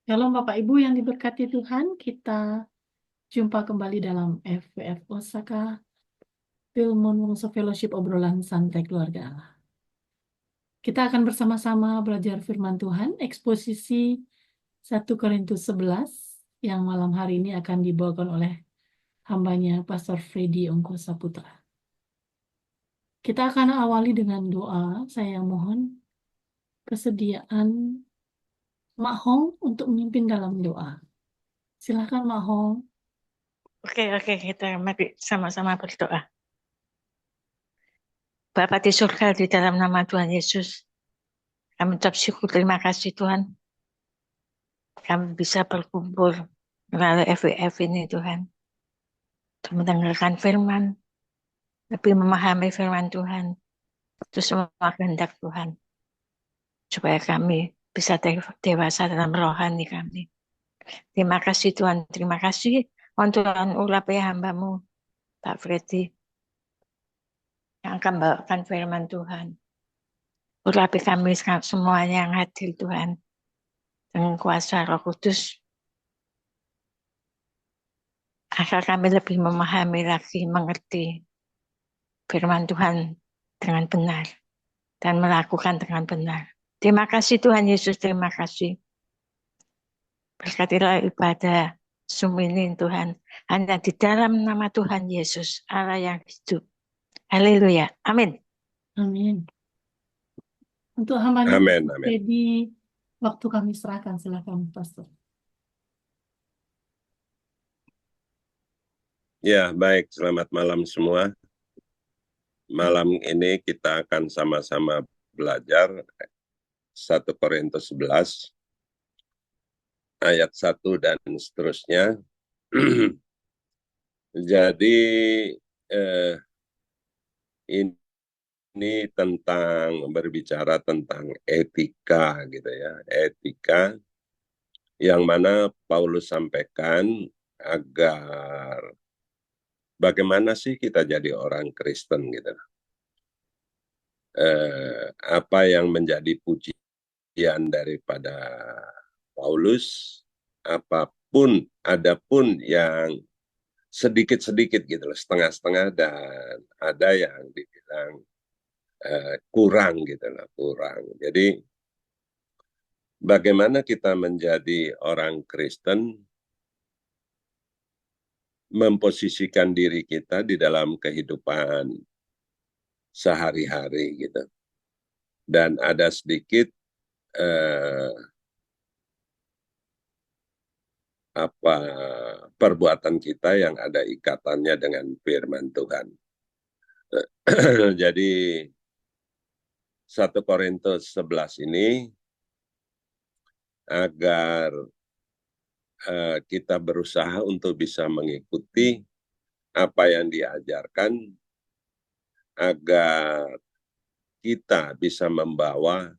Shalom Bapak Ibu yang diberkati Tuhan, kita jumpa kembali dalam FWF Osaka Philmon Wongsho Fellowship obrolan santai keluarga Allah. Kita akan bersama-sama belajar firman Tuhan, eksposisi 1 Korintus 11 yang malam hari ini akan dibawakan oleh hambanya Pastor Freddy Ongko Saputra. Kita akan awali dengan doa. Saya mohon kesediaan Mak Hong untuk memimpin dalam doa. Silakan Mak Hong. Oke, kita mari sama-sama berdoa. Bapa di surga, di dalam nama Tuhan Yesus, kami ucap syukur, terima kasih Tuhan. Kami bisa berkumpul melalui FWF ini Tuhan, untuk mendengarkan firman, lebih memahami firman Tuhan, itu semua kehendak Tuhan, supaya kami bisa dewasa dalam rohani kami. Terima kasih Tuhan, terima kasih untuk Tuhan urapi hamba-Mu, Pak Freddy, yang akan membawakan firman Tuhan. Urapi kami semuanya yang hadir Tuhan, dengan kuasa Roh Kudus, agar kami lebih memahami lagi, mengerti firman Tuhan dengan benar, dan melakukan dengan benar. Terima kasih Tuhan Yesus, terima kasih. Berkatilah ibadah Zoom ini Tuhan, hanya di dalam nama Tuhan Yesus, Allah yang hidup. Haleluya, amin. Amin. Untuk hambanya Amin, Pastor amin. Freddy, waktu kami serahkan, silakan Pastor. Ya, baik. Selamat malam semua. Malam ini kita akan sama-sama belajar 1 Korintus 11, ayat 1 dan seterusnya. Jadi, ini tentang berbicara tentang etika gitu ya. Etika yang mana Paulus sampaikan agar bagaimana sih kita jadi orang Kristen gitu. Apa yang menjadi pujian daripada Paulus, apapun, adapun yang sedikit-sedikit gitu loh, setengah-setengah, dan ada yang dibilang kurang gitu loh, kurang. Jadi bagaimana kita menjadi orang Kristen, memposisikan diri kita di dalam kehidupan sehari-hari gitu. Dan ada sedikit perbuatan kita yang ada ikatannya dengan firman Tuhan. Jadi 1 Korintus 11 ini agar kita berusaha untuk bisa mengikuti apa yang diajarkan, agar kita bisa membawa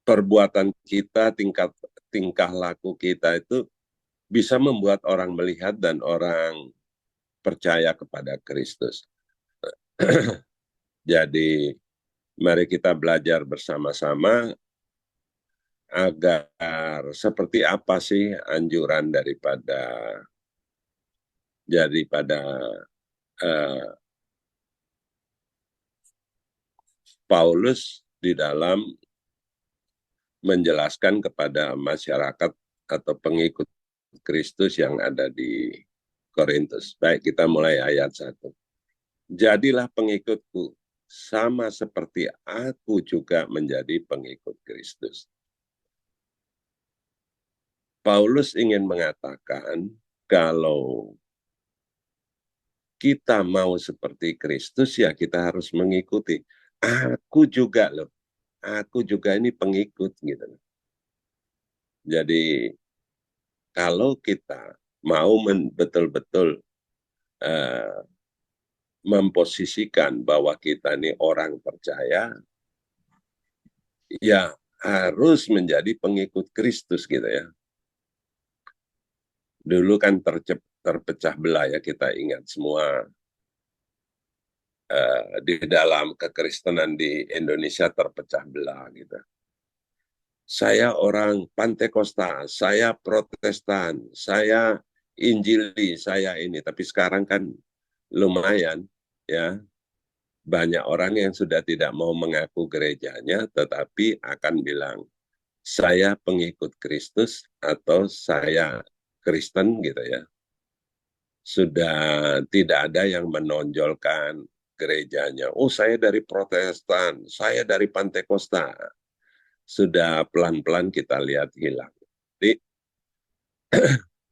perbuatan kita, tingkah laku kita itu bisa membuat orang melihat dan orang percaya kepada Kristus. Jadi mari kita belajar bersama-sama agar seperti apa sih anjuran daripada Paulus di dalam menjelaskan kepada masyarakat atau pengikut Kristus yang ada di Korintus. Baik, kita mulai ayat 1. Jadilah pengikutku, sama seperti aku juga menjadi pengikut Kristus. Paulus ingin mengatakan kalau kita mau seperti Kristus, ya kita harus mengikuti. Aku juga loh, aku juga ini pengikut gitu. Jadi kalau kita mau betul-betul memposisikan bahwa kita ini orang percaya, ya harus menjadi pengikut Kristus gitu ya. Dulu kan terpecah belah ya, kita ingat semua di dalam kekristenan di Indonesia terpecah belah gitu. saya orang Pantekosta, saya Protestan, saya Injili, saya ini. Tapi sekarang kan lumayan, ya, banyak orang yang sudah tidak mau mengaku gerejanya, tetapi akan bilang, saya pengikut Kristus atau saya Kristen gitu ya. Sudah tidak ada yang menonjolkan gerejanya. Oh, saya dari Protestan, saya dari Pantekosta. Sudah pelan-pelan kita lihat hilang. Jadi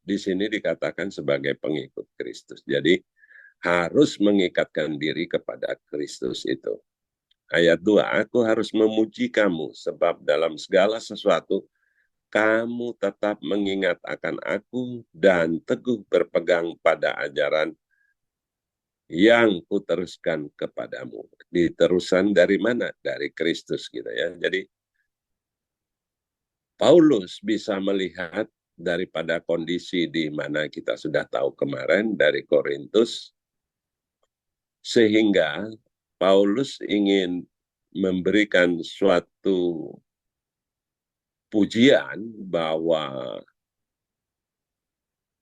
di sini dikatakan sebagai pengikut Kristus. Jadi harus mengikatkan diri kepada Kristus itu. Ayat 2, aku harus memuji kamu sebab dalam segala sesuatu kamu tetap mengingat akan aku dan teguh berpegang pada ajaran yang kuteruskan kepadamu. Diterusan dari mana? Dari Kristus gitu ya. Jadi Paulus bisa melihat daripada kondisi di mana kita sudah tahu kemarin dari Korintus, sehingga Paulus ingin memberikan suatu pujian bahwa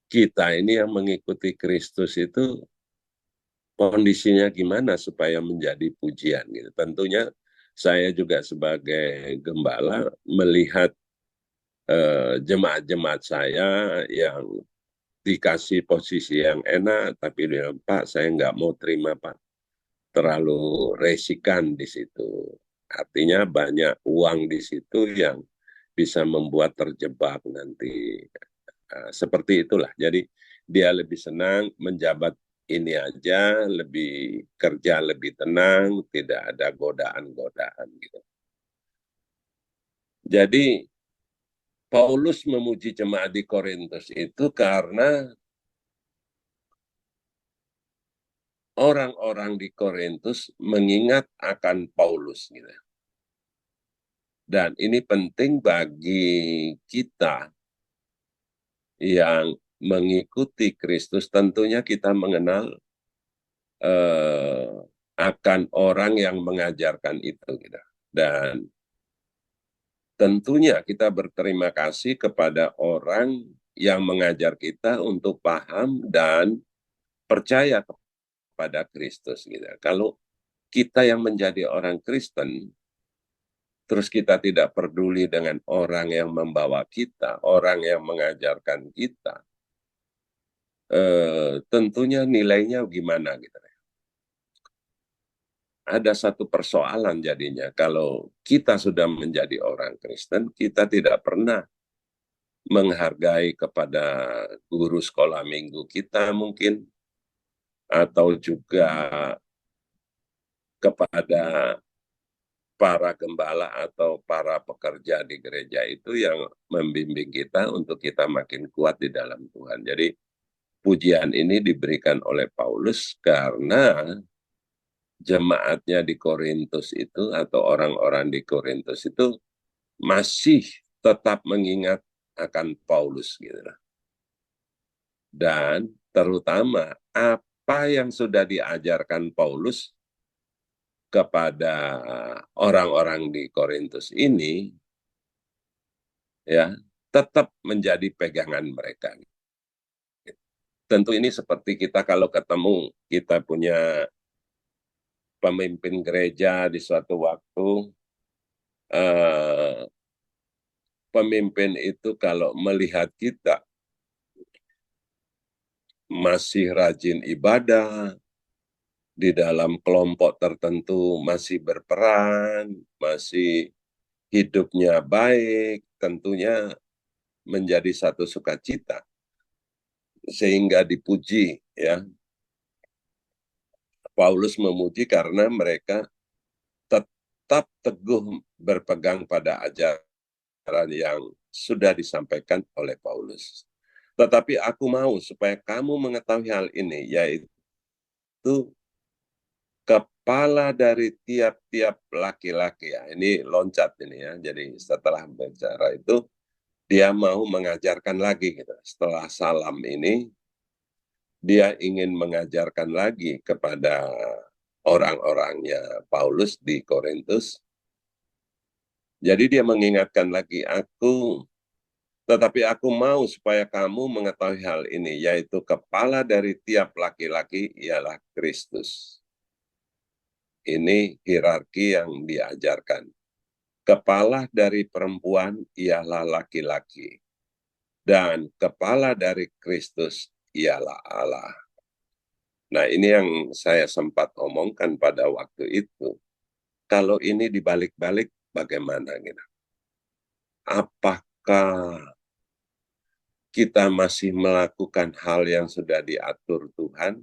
kita ini yang mengikuti Kristus itu kondisinya gimana supaya menjadi pujian gitu. Tentunya saya juga sebagai gembala melihat jemaat-jemaat saya yang dikasih posisi yang enak, tapi dia, Pak, saya nggak mau terima, Pak. Terlalu resikan di situ. Artinya banyak uang di situ yang bisa membuat terjebak nanti. Seperti itulah. Jadi dia lebih senang menjabat ini aja, lebih kerja lebih tenang, tidak ada godaan-godaan gitu. Jadi Paulus memuji jemaat di Korintus itu karena orang-orang di Korintus mengingat akan Paulus gitu. Dan ini penting bagi kita yang mengikuti Kristus, tentunya kita mengenal akan orang yang mengajarkan itu gitu. Dan tentunya kita berterima kasih kepada orang yang mengajar kita untuk paham dan percaya kepada Kristus gitu. Kalau kita yang menjadi orang Kristen, terus kita tidak peduli dengan orang yang membawa kita, orang yang mengajarkan kita, tentunya nilainya gimana gitu. Ada satu persoalan jadinya, kalau kita sudah menjadi orang Kristen, kita tidak pernah menghargai kepada guru sekolah minggu kita mungkin, atau juga kepada para gembala atau para pekerja di gereja itu yang membimbing kita untuk kita makin kuat di dalam Tuhan. Jadi pujian ini diberikan oleh Paulus karena jemaatnya di Korintus itu atau orang-orang di Korintus itu masih tetap mengingat akan Paulus gitu. Dan terutama apa yang sudah diajarkan Paulus kepada orang-orang di Korintus ini ya tetap menjadi pegangan mereka. Tentu ini seperti kita kalau ketemu, kita punya pemimpin gereja di suatu waktu, pemimpin itu kalau melihat kita masih rajin ibadah, di dalam kelompok tertentu masih berperan, masih hidupnya baik, tentunya menjadi satu sukacita. Sehingga dipuji, ya. Paulus memuji karena mereka tetap teguh berpegang pada ajaran yang sudah disampaikan oleh Paulus. Tetapi aku mau supaya kamu mengetahui hal ini, yaitu kepala dari tiap-tiap laki-laki ya. Ini loncat ini ya. Jadi setelah bicara itu, dia mau mengajarkan lagi gitu. Setelah salam ini, dia ingin mengajarkan lagi kepada orang-orangnya Paulus di Korintus Jadi dia mengingatkan lagi, tetapi aku mau supaya kamu mengetahui hal ini, yaitu kepala dari tiap laki-laki ialah Kristus. Ini hierarki yang diajarkan. Kepala dari perempuan ialah laki-laki, dan kepala dari Kristus ialah Allah. Nah, ini yang saya sempat omongkan pada waktu itu. Kalau ini dibalik-balik, bagaimana gitu? Apakah kita masih melakukan hal yang sudah diatur Tuhan?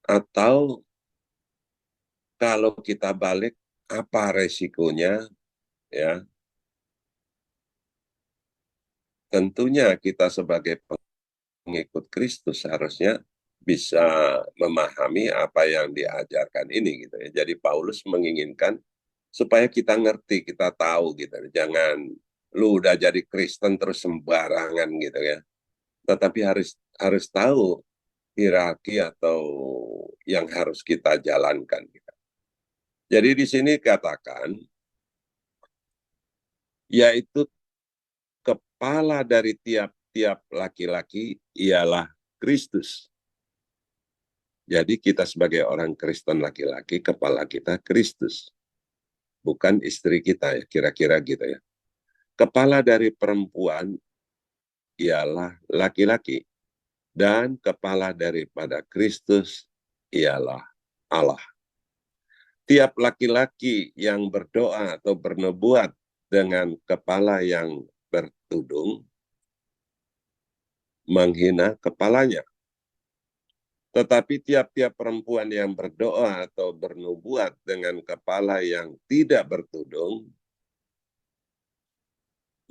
Atau kalau kita balik, apa resikonya? Ya, tentunya kita sebagai pengikut Kristus harusnya bisa memahami apa yang diajarkan ini gitu ya. Jadi Paulus menginginkan supaya kita ngerti, kita tahu gitu. Jangan lu udah jadi Kristen terus sembarangan gitu ya. Tetapi harus tahu hierarki atau yang harus kita jalankan gitu. Jadi di sini katakan yaitu kepala dari tiap-tiap laki-laki ialah Kristus. Jadi kita sebagai orang Kristen laki-laki, kepala kita Kristus. Bukan istri kita ya, kira-kira gitu ya. Kepala dari perempuan ialah laki-laki. Dan kepala daripada Kristus ialah Allah. Tiap laki-laki yang berdoa atau bernubuat dengan kepala yang bertudung, menghina kepalanya. Tetapi tiap-tiap perempuan yang berdoa atau bernubuat dengan kepala yang tidak bertudung,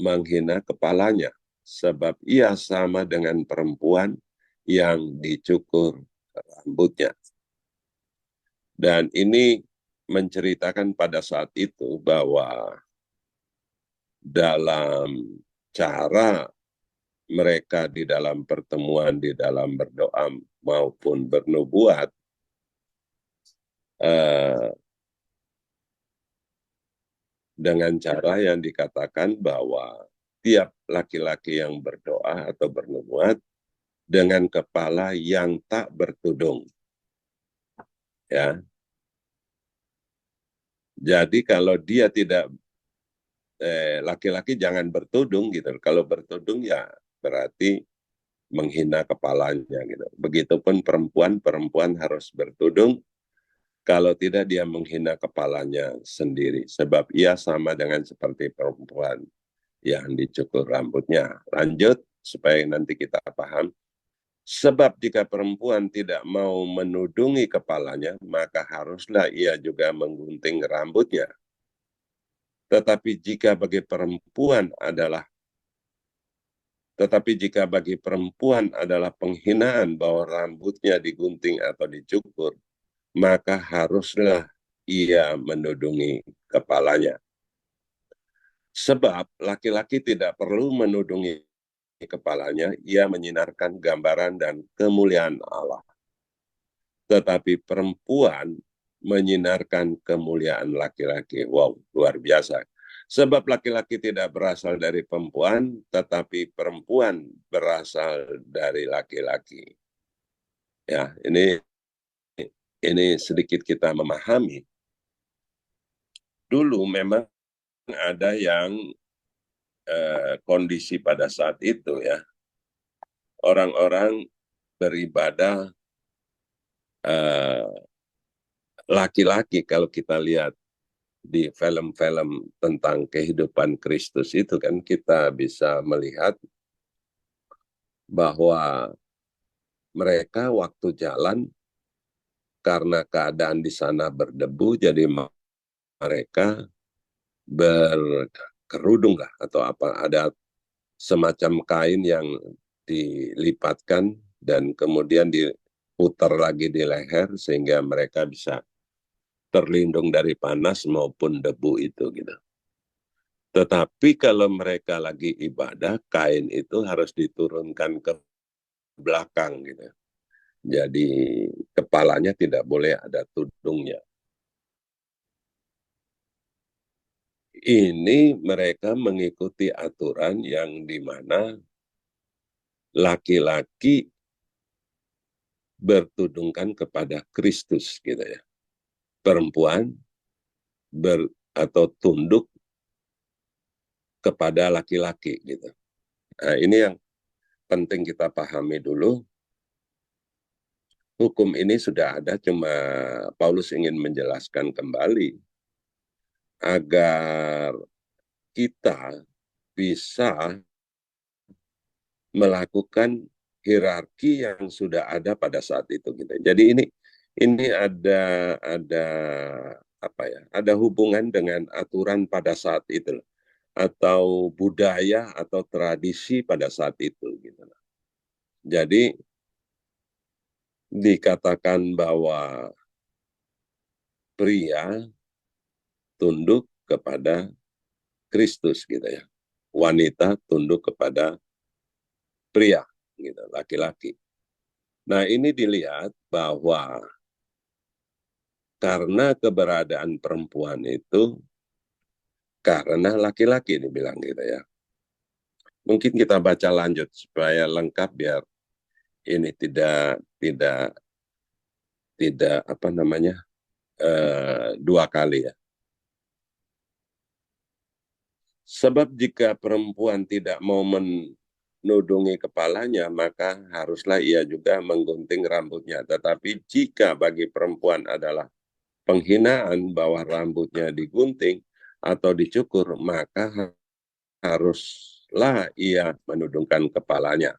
menghina kepalanya. Sebab ia sama dengan perempuan yang dicukur rambutnya. Dan ini menceritakan pada saat itu bahwa dalam cara mereka di dalam pertemuan, di dalam berdoa maupun bernubuat, dengan cara yang dikatakan bahwa tiap laki-laki yang berdoa atau bernubuat dengan kepala yang tak bertudung. Ya. Jadi kalau dia tidak laki-laki jangan bertudung gitu. Kalau bertudung ya berarti menghina kepalanya gitu. Begitupun perempuan harus bertudung. Kalau tidak dia menghina kepalanya sendiri. Sebab ia sama dengan seperti perempuan yang dicukur rambutnya. Lanjut supaya nanti kita paham. Sebab jika perempuan tidak mau menudungi kepalanya, maka haruslah ia juga menggunting rambutnya. Tetapi jika bagi perempuan adalah penghinaan bahwa rambutnya digunting atau dicukur, maka haruslah ia menudungi kepalanya. Sebab laki-laki tidak perlu menudungi kepalanya, ia menyinarkan gambaran dan kemuliaan Allah. Tetapi perempuan menyinarkan kemuliaan laki-laki. Wow, luar biasa. Sebab laki-laki tidak berasal dari perempuan, tetapi perempuan berasal dari laki-laki. Ya, ini sedikit kita memahami. Dulu memang ada yang kondisi pada saat itu ya, orang-orang beribadah laki-laki. Kalau kita lihat di film-film tentang kehidupan Kristus itu kan kita bisa melihat bahwa mereka waktu jalan karena keadaan di sana berdebu, jadi mereka berkerudung lah atau apa, ada semacam kain yang dilipatkan dan kemudian diputar lagi di leher sehingga mereka bisa terlindung dari panas maupun debu itu gitu. Tetapi kalau mereka lagi ibadah, kain itu harus diturunkan ke belakang gitu. Jadi kepalanya tidak boleh ada tudungnya. ini mereka mengikuti aturan yang dimana laki-laki bertudungkan kepada Kristus gitu ya. Perempuan atau tunduk kepada laki-laki gitu. Nah, ini yang penting kita pahami dulu. Hukum ini sudah ada, cuma Paulus ingin menjelaskan kembali agar kita bisa melakukan hierarki yang sudah ada pada saat itu gitu. Jadi ini ada apa ya? Ada hubungan dengan aturan pada saat itu atau budaya atau tradisi pada saat itu gitu. Jadi dikatakan bahwa pria tunduk kepada Kristus gitu ya. Wanita tunduk kepada pria gitu, laki-laki. Nah, ini dilihat bahwa karena keberadaan perempuan itu karena laki-laki dibilang gitu ya. Mungkin kita baca lanjut supaya lengkap biar ini tidak apa namanya dua kali ya. Sebab jika perempuan tidak mau menudungi kepalanya, maka haruslah ia juga menggunting rambutnya. Tetapi jika bagi perempuan adalah penghinaan bahwa rambutnya digunting atau dicukur, maka haruslah ia menudungkan kepalanya.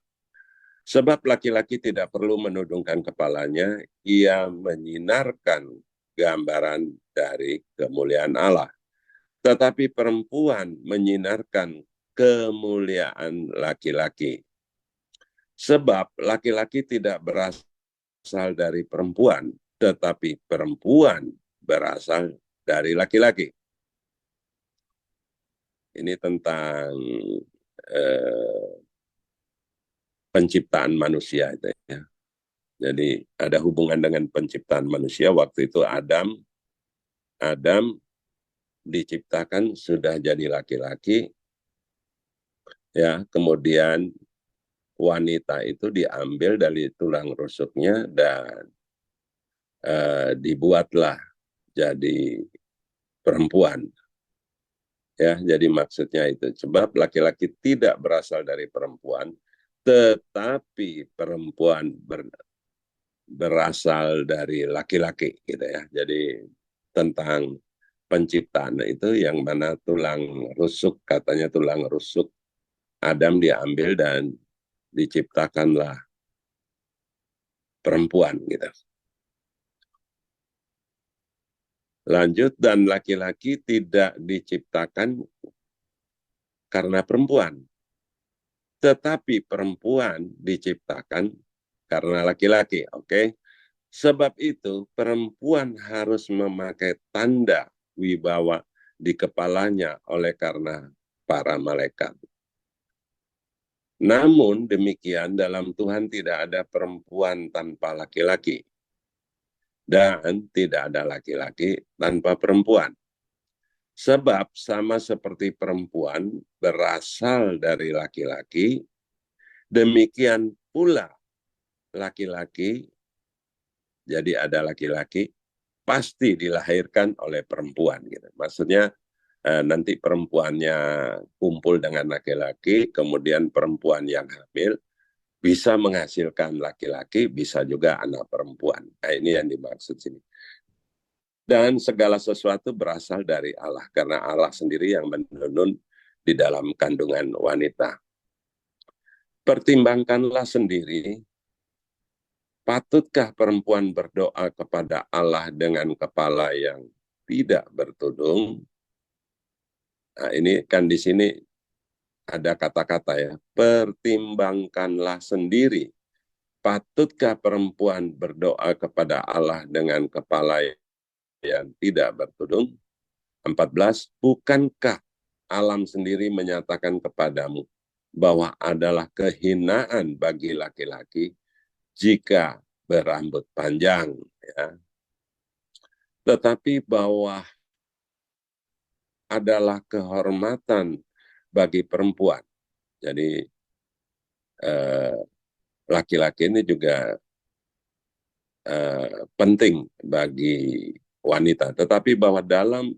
Sebab laki-laki tidak perlu menudungkan kepalanya, ia menyinarkan gambaran dari kemuliaan Allah. Tetapi perempuan menyinarkan kemuliaan laki-laki. Sebab laki-laki tidak berasal dari perempuan, tetapi perempuan berasal dari laki-laki. Ini tentang penciptaan manusia itu ya. Jadi ada hubungan dengan penciptaan manusia. Waktu itu Adam diciptakan sudah jadi laki-laki, ya. Kemudian wanita itu diambil dari tulang rusuknya dan dibuatlah jadi perempuan. Ya, jadi maksudnya itu. Sebab laki-laki tidak berasal dari perempuan, tetapi perempuan berasal dari laki-laki gitu ya. Jadi tentang penciptaan itu yang mana tulang rusuk, katanya tulang rusuk Adam diambil dan diciptakanlah perempuan gitu. Lanjut, dan laki-laki tidak diciptakan karena perempuan, tetapi perempuan diciptakan karena laki-laki. Oke? Sebab itu perempuan harus memakai tanda wibawa di kepalanya oleh karena para malaikat. Namun demikian dalam Tuhan tidak ada perempuan tanpa laki-laki. Dan tidak ada laki-laki tanpa perempuan. Sebab sama seperti perempuan berasal dari laki-laki, demikian pula laki-laki, jadi ada laki-laki, pasti dilahirkan oleh perempuan. Gitu. Maksudnya nanti perempuannya kumpul dengan laki-laki, kemudian perempuan yang hamil bisa menghasilkan laki-laki, bisa juga anak perempuan. Nah, ini yang dimaksud sini. Dan segala sesuatu berasal dari Allah, karena Allah sendiri yang menenun di dalam kandungan wanita. Pertimbangkanlah sendiri, patutkah perempuan berdoa kepada Allah dengan kepala yang tidak bertudung? Nah, ini kan di sini ada kata-kata ya, pertimbangkanlah sendiri. Patutkah perempuan berdoa kepada Allah dengan kepala yang tidak bertudung? 14, bukankah alam sendiri menyatakan kepadamu bahwa adalah kehinaan bagi laki-laki jika berambut panjang, ya. Tetapi bahwa adalah kehormatan bagi perempuan. Jadi laki-laki ini juga penting bagi wanita. Tetapi bahwa dalam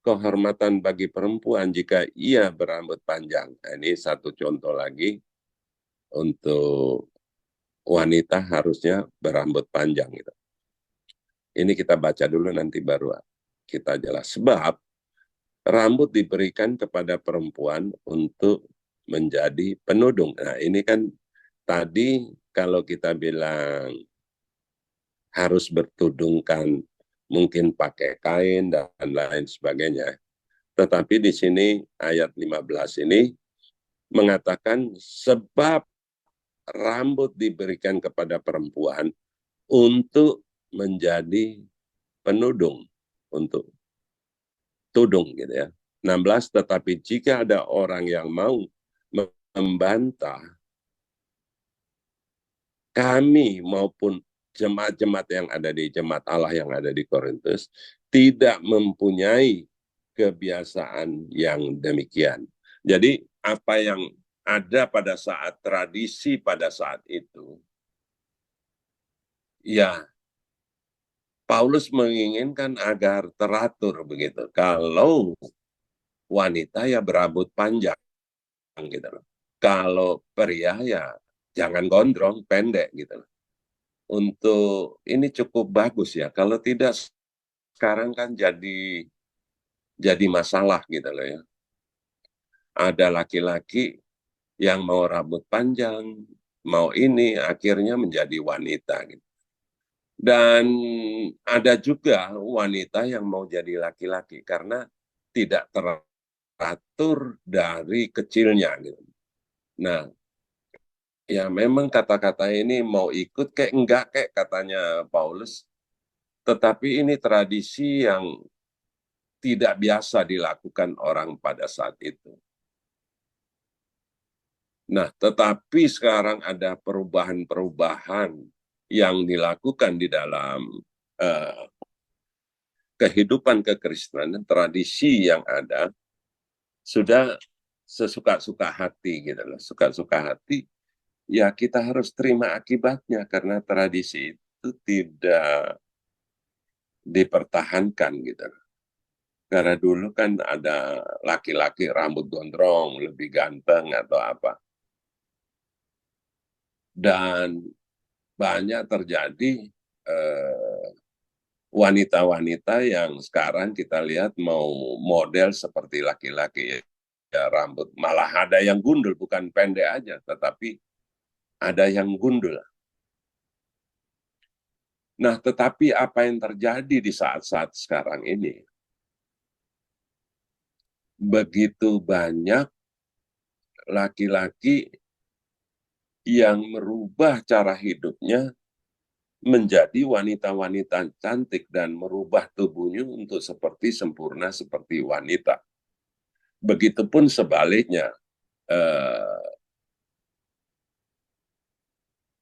kehormatan bagi perempuan jika ia berambut panjang. Nah, ini satu contoh lagi untuk wanita harusnya berambut panjang. Gitu. Ini kita baca dulu nanti baru kita jelas. Sebab rambut diberikan kepada perempuan untuk menjadi penudung. Nah ini kan tadi kalau kita bilang harus bertudungkan mungkin pakai kain dan lain sebagainya. Tetapi di sini ayat 15 ini mengatakan sebab rambut diberikan kepada perempuan untuk menjadi penudung, untuk tudung gitu ya. 16, tetapi jika ada orang yang mau membantah kami maupun jemaat-jemaat yang ada di jemaat Allah yang ada di Korintus tidak mempunyai kebiasaan yang demikian. Jadi apa yang ada pada saat tradisi pada saat itu, ya Paulus menginginkan agar teratur begitu. Kalau wanita ya berambut panjang gitu loh. Kalau pria ya jangan gondrong, pendek gitu loh. Untuk ini cukup bagus ya. Kalau tidak sekarang kan jadi masalah gitu loh ya. Ada laki-laki yang mau rambut panjang, mau ini akhirnya menjadi wanita gitu. Dan ada juga wanita yang mau jadi laki-laki karena tidak teratur dari kecilnya gitu. Nah, ya memang kata-kata ini mau ikut kayak enggak kayak katanya Paulus, tetapi ini tradisi yang tidak biasa dilakukan orang pada saat itu. Nah, tetapi sekarang ada perubahan-perubahan yang dilakukan di dalam kehidupan kekristenan, tradisi yang ada, sudah sesuka-suka hati gitu loh. Suka-suka hati, ya kita harus terima akibatnya karena tradisi itu tidak dipertahankan gitu loh. Karena dulu kan ada laki-laki rambut gondrong, lebih ganteng atau apa. Dan banyak terjadi wanita-wanita yang sekarang kita lihat mau model seperti laki-laki ya, rambut. Malah ada yang gundul, bukan pendek aja, tetapi ada yang gundul. Nah, tetapi apa yang terjadi di saat-saat sekarang ini? Begitu banyak laki-laki yang merubah cara hidupnya menjadi wanita-wanita cantik dan merubah tubuhnya untuk seperti sempurna seperti wanita. Begitupun sebaliknya,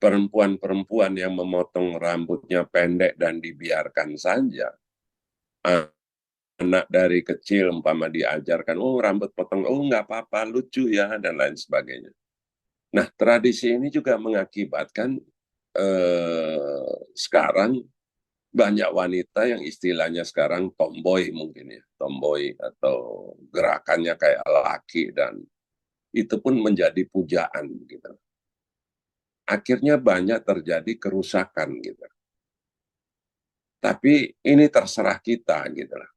perempuan-perempuan yang memotong rambutnya pendek dan dibiarkan saja. Anak dari kecil umpama diajarkan, oh rambut potong, oh nggak apa-apa, lucu ya, dan lain sebagainya. Nah, tradisi ini juga mengakibatkan sekarang banyak wanita yang istilahnya sekarang tomboy mungkin ya, tomboy atau gerakannya kayak laki dan itu pun menjadi pujaan gitu. Akhirnya banyak terjadi kerusakan gitu. Tapi ini terserah kita gitu lah.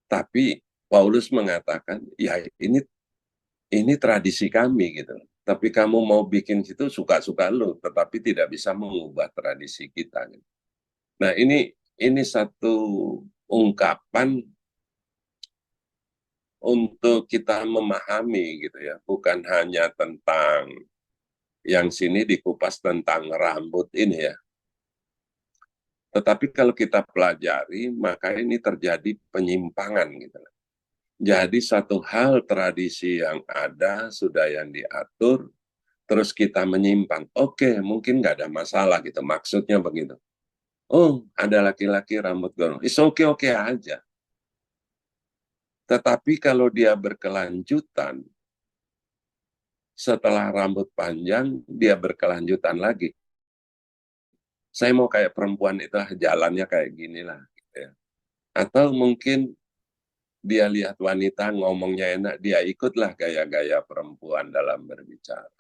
Tapi Paulus mengatakan, ya ini tradisi kami gitu. Tapi kamu mau bikin situ suka-suka lu, tetapi tidak bisa mengubah tradisi kita. Gitu. Nah ini satu ungkapan untuk kita memahami gitu ya, bukan hanya tentang yang sini dikupas tentang rambut ini ya. Tetapi kalau kita pelajari, maka ini terjadi penyimpangan gitu. Jadi satu hal tradisi yang ada, sudah yang diatur, terus kita menyimpang. Oke, mungkin nggak ada masalah gitu, maksudnya begitu. Oh, ada laki-laki rambut gondrong. Oke aja. Tetapi kalau dia berkelanjutan, setelah rambut panjang, dia berkelanjutan lagi. Saya mau kayak perempuan itu, jalannya kayak gini lah. Gitu ya. Atau mungkin dia lihat wanita ngomongnya enak, dia ikutlah gaya-gaya perempuan dalam berbicara.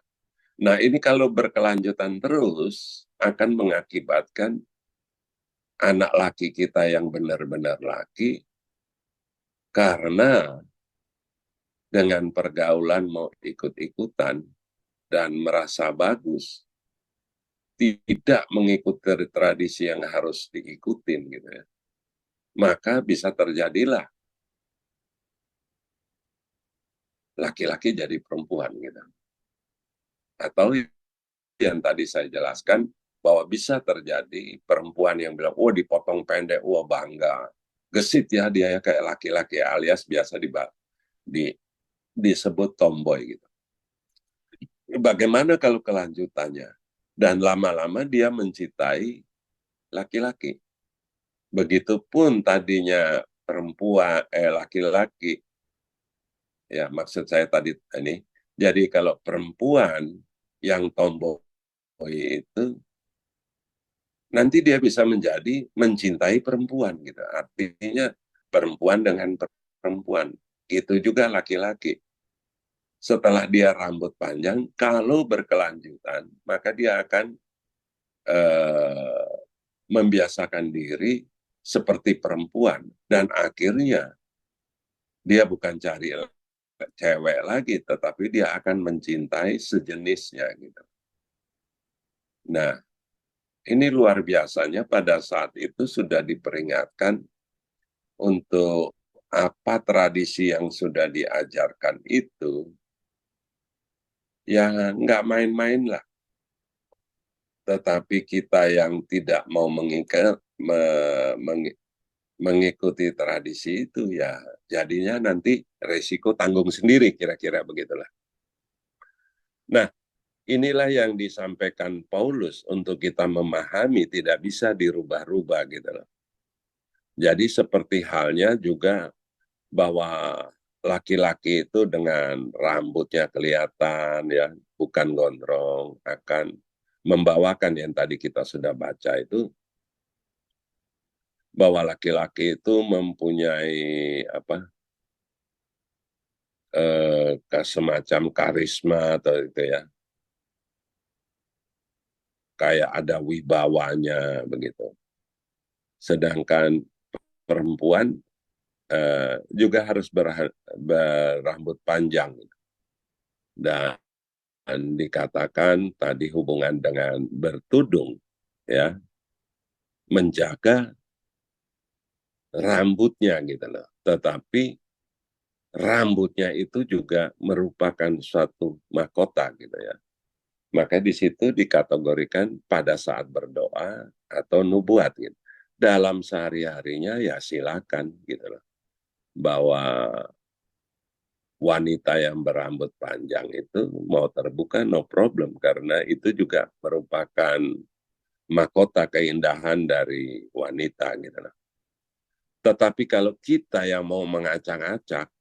Nah, ini kalau berkelanjutan terus, akan mengakibatkan anak laki kita yang benar-benar laki, karena dengan pergaulan mau ikut-ikutan dan merasa bagus, tidak mengikuti tradisi yang harus diikutin gitu ya. Maka bisa terjadilah laki-laki jadi perempuan gitu. Atau yang tadi saya jelaskan, bahwa bisa terjadi perempuan yang bilang, oh dipotong pendek, wah bangga. Gesit ya dia ya kayak laki-laki, alias biasa disebut tomboy gitu. Bagaimana kalau kelanjutannya? Dan lama-lama dia mencintai laki-laki. Begitupun tadinya perempuan, laki-laki, ya maksud saya tadi ini, jadi kalau perempuan yang tomboy itu, nanti dia bisa menjadi mencintai perempuan gitu. Artinya perempuan dengan perempuan. Itu juga laki-laki. Setelah dia rambut panjang, kalau berkelanjutan, maka dia akan membiasakan diri seperti perempuan. Dan akhirnya dia bukan cari cewek lagi, tetapi dia akan mencintai sejenisnya gitu. Nah, ini luar biasanya pada saat itu sudah diperingatkan untuk apa tradisi yang sudah diajarkan itu, ya nggak main-main lah. Tetapi kita yang tidak mau mengikuti tradisi itu, ya jadinya nanti resiko tanggung sendiri, kira-kira begitulah. Nah, inilah yang disampaikan Paulus untuk kita memahami, tidak bisa dirubah-rubah gitu loh. Jadi seperti halnya juga bahwa laki-laki itu dengan rambutnya kelihatan ya, bukan gondrong, akan membawakan yang tadi kita sudah baca itu, bahwa laki-laki itu mempunyai semacam karisma atau itu ya, kayak ada wibawanya begitu. Sedangkan perempuan juga harus berambut panjang. Dan dikatakan tadi hubungan dengan bertudung, ya, menjaga rambutnya gitu loh. Tetapi rambutnya itu juga merupakan suatu mahkota gitu ya. Maka di situ dikategorikan pada saat berdoa atau nubuat gitu. Dalam sehari-harinya ya silakan gitu loh. Bahwa wanita yang berambut panjang itu mau terbuka no problem, karena itu juga merupakan mahkota keindahan dari wanita gitu loh. Tetapi kalau kita yang mau mengacak-acak,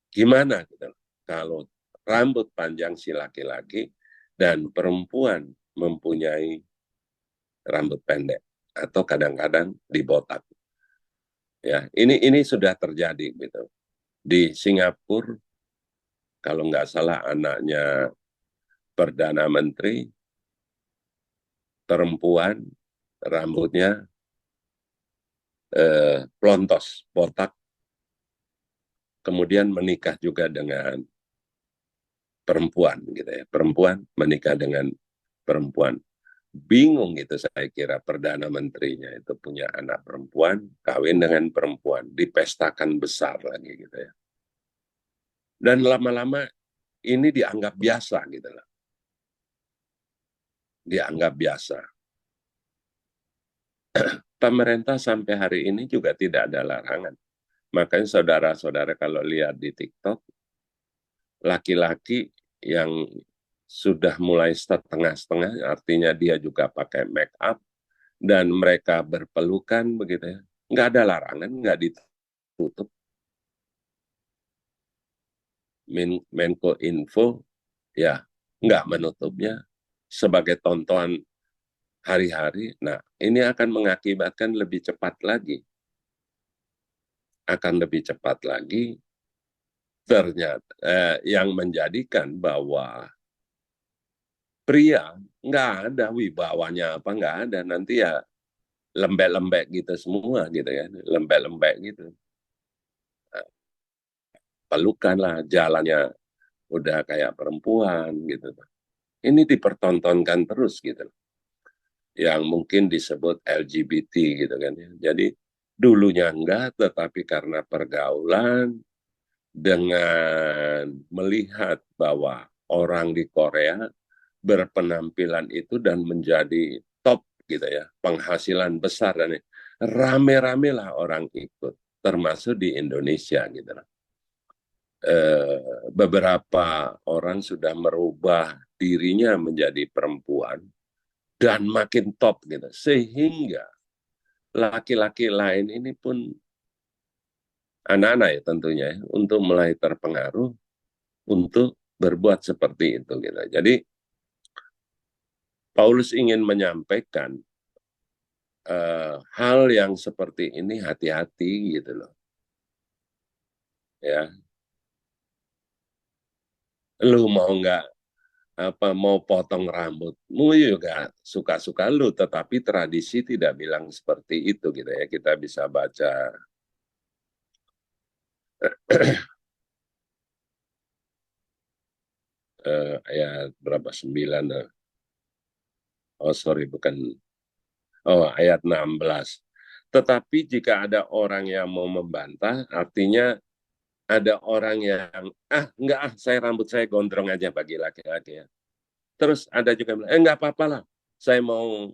gimana gitu loh? Kalau rambut panjang si laki-laki dan perempuan mempunyai rambut pendek atau kadang-kadang dibotak. Ya, ini sudah terjadi gitu. Di Singapura, kalau nggak salah anaknya Perdana Menteri, perempuan, rambutnya plontos, botak, kemudian menikah juga dengan perempuan gitu ya. Perempuan menikah dengan perempuan. Bingung gitu saya kira Perdana Menterinya itu punya anak perempuan, kawin dengan perempuan, dipestakan besar lagi gitu ya. Dan lama-lama ini dianggap biasa gitu loh. Dianggap biasa. Pemerintah sampai hari ini juga tidak ada larangan. Makanya saudara-saudara kalau lihat di TikTok, laki-laki yang sudah mulai setengah-setengah, artinya dia juga pakai make up, dan mereka berpelukan begitu ya. Nggak ada larangan, nggak ditutup. Menko Info ya nggak menutupnya sebagai tontonan hari-hari. Nah, ini akan mengakibatkan lebih cepat lagi. Akan lebih cepat lagi ternyata yang menjadikan bahwa pria nggak ada wibawanya apa nggak ada, nanti ya lembek-lembek gitu semua gitu ya, lembek-lembek gitu. Nah, pelukan lah, jalannya udah kayak perempuan gitu. Ini dipertontonkan terus gitu, yang mungkin disebut LGBT gitu kan ya. Jadi dulunya enggak, tetapi karena pergaulan dengan melihat bahwa orang di Korea berpenampilan itu dan menjadi top gitu ya, penghasilan besar, dan rame-rame lah orang ikut, termasuk di Indonesia gitu. Beberapa orang sudah merubah dirinya menjadi perempuan dan makin top gitu, sehingga laki-laki lain ini pun anak-anak ya tentunya ya, untuk mulai terpengaruh untuk berbuat seperti itu gitu. Jadi Paulus ingin menyampaikan hal yang seperti ini, hati-hati gitu loh. Ya, lu mau nggak mau potong rambutmu juga suka-suka lu, tetapi tradisi tidak bilang seperti itu gitu ya. Kita bisa baca ayat berapa, 9, oh sorry bukan, oh ayat 16. Tetapi jika ada orang yang mau membantah, artinya ada orang yang enggak saya rambut saya gondrong aja bagi laki-laki ya. Terus ada juga yang bilang, enggak apa-apa lah, saya mau,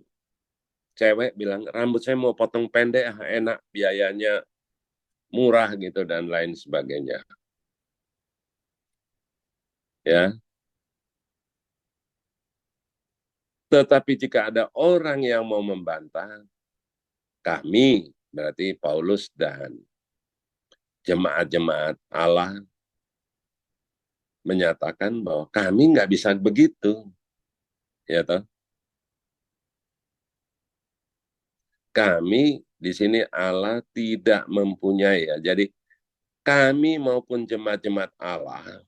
cewek bilang rambut saya mau potong pendek, enak, biayanya murah gitu dan lain sebagainya. Ya, tetapi jika ada orang yang mau membantah, kami berarti Paulus dan jemaat-jemaat Allah menyatakan bahwa kami nggak bisa begitu, ya toh. Kami di sini Allah tidak mempunyai ya. Jadi kami maupun jemaat-jemaat Allah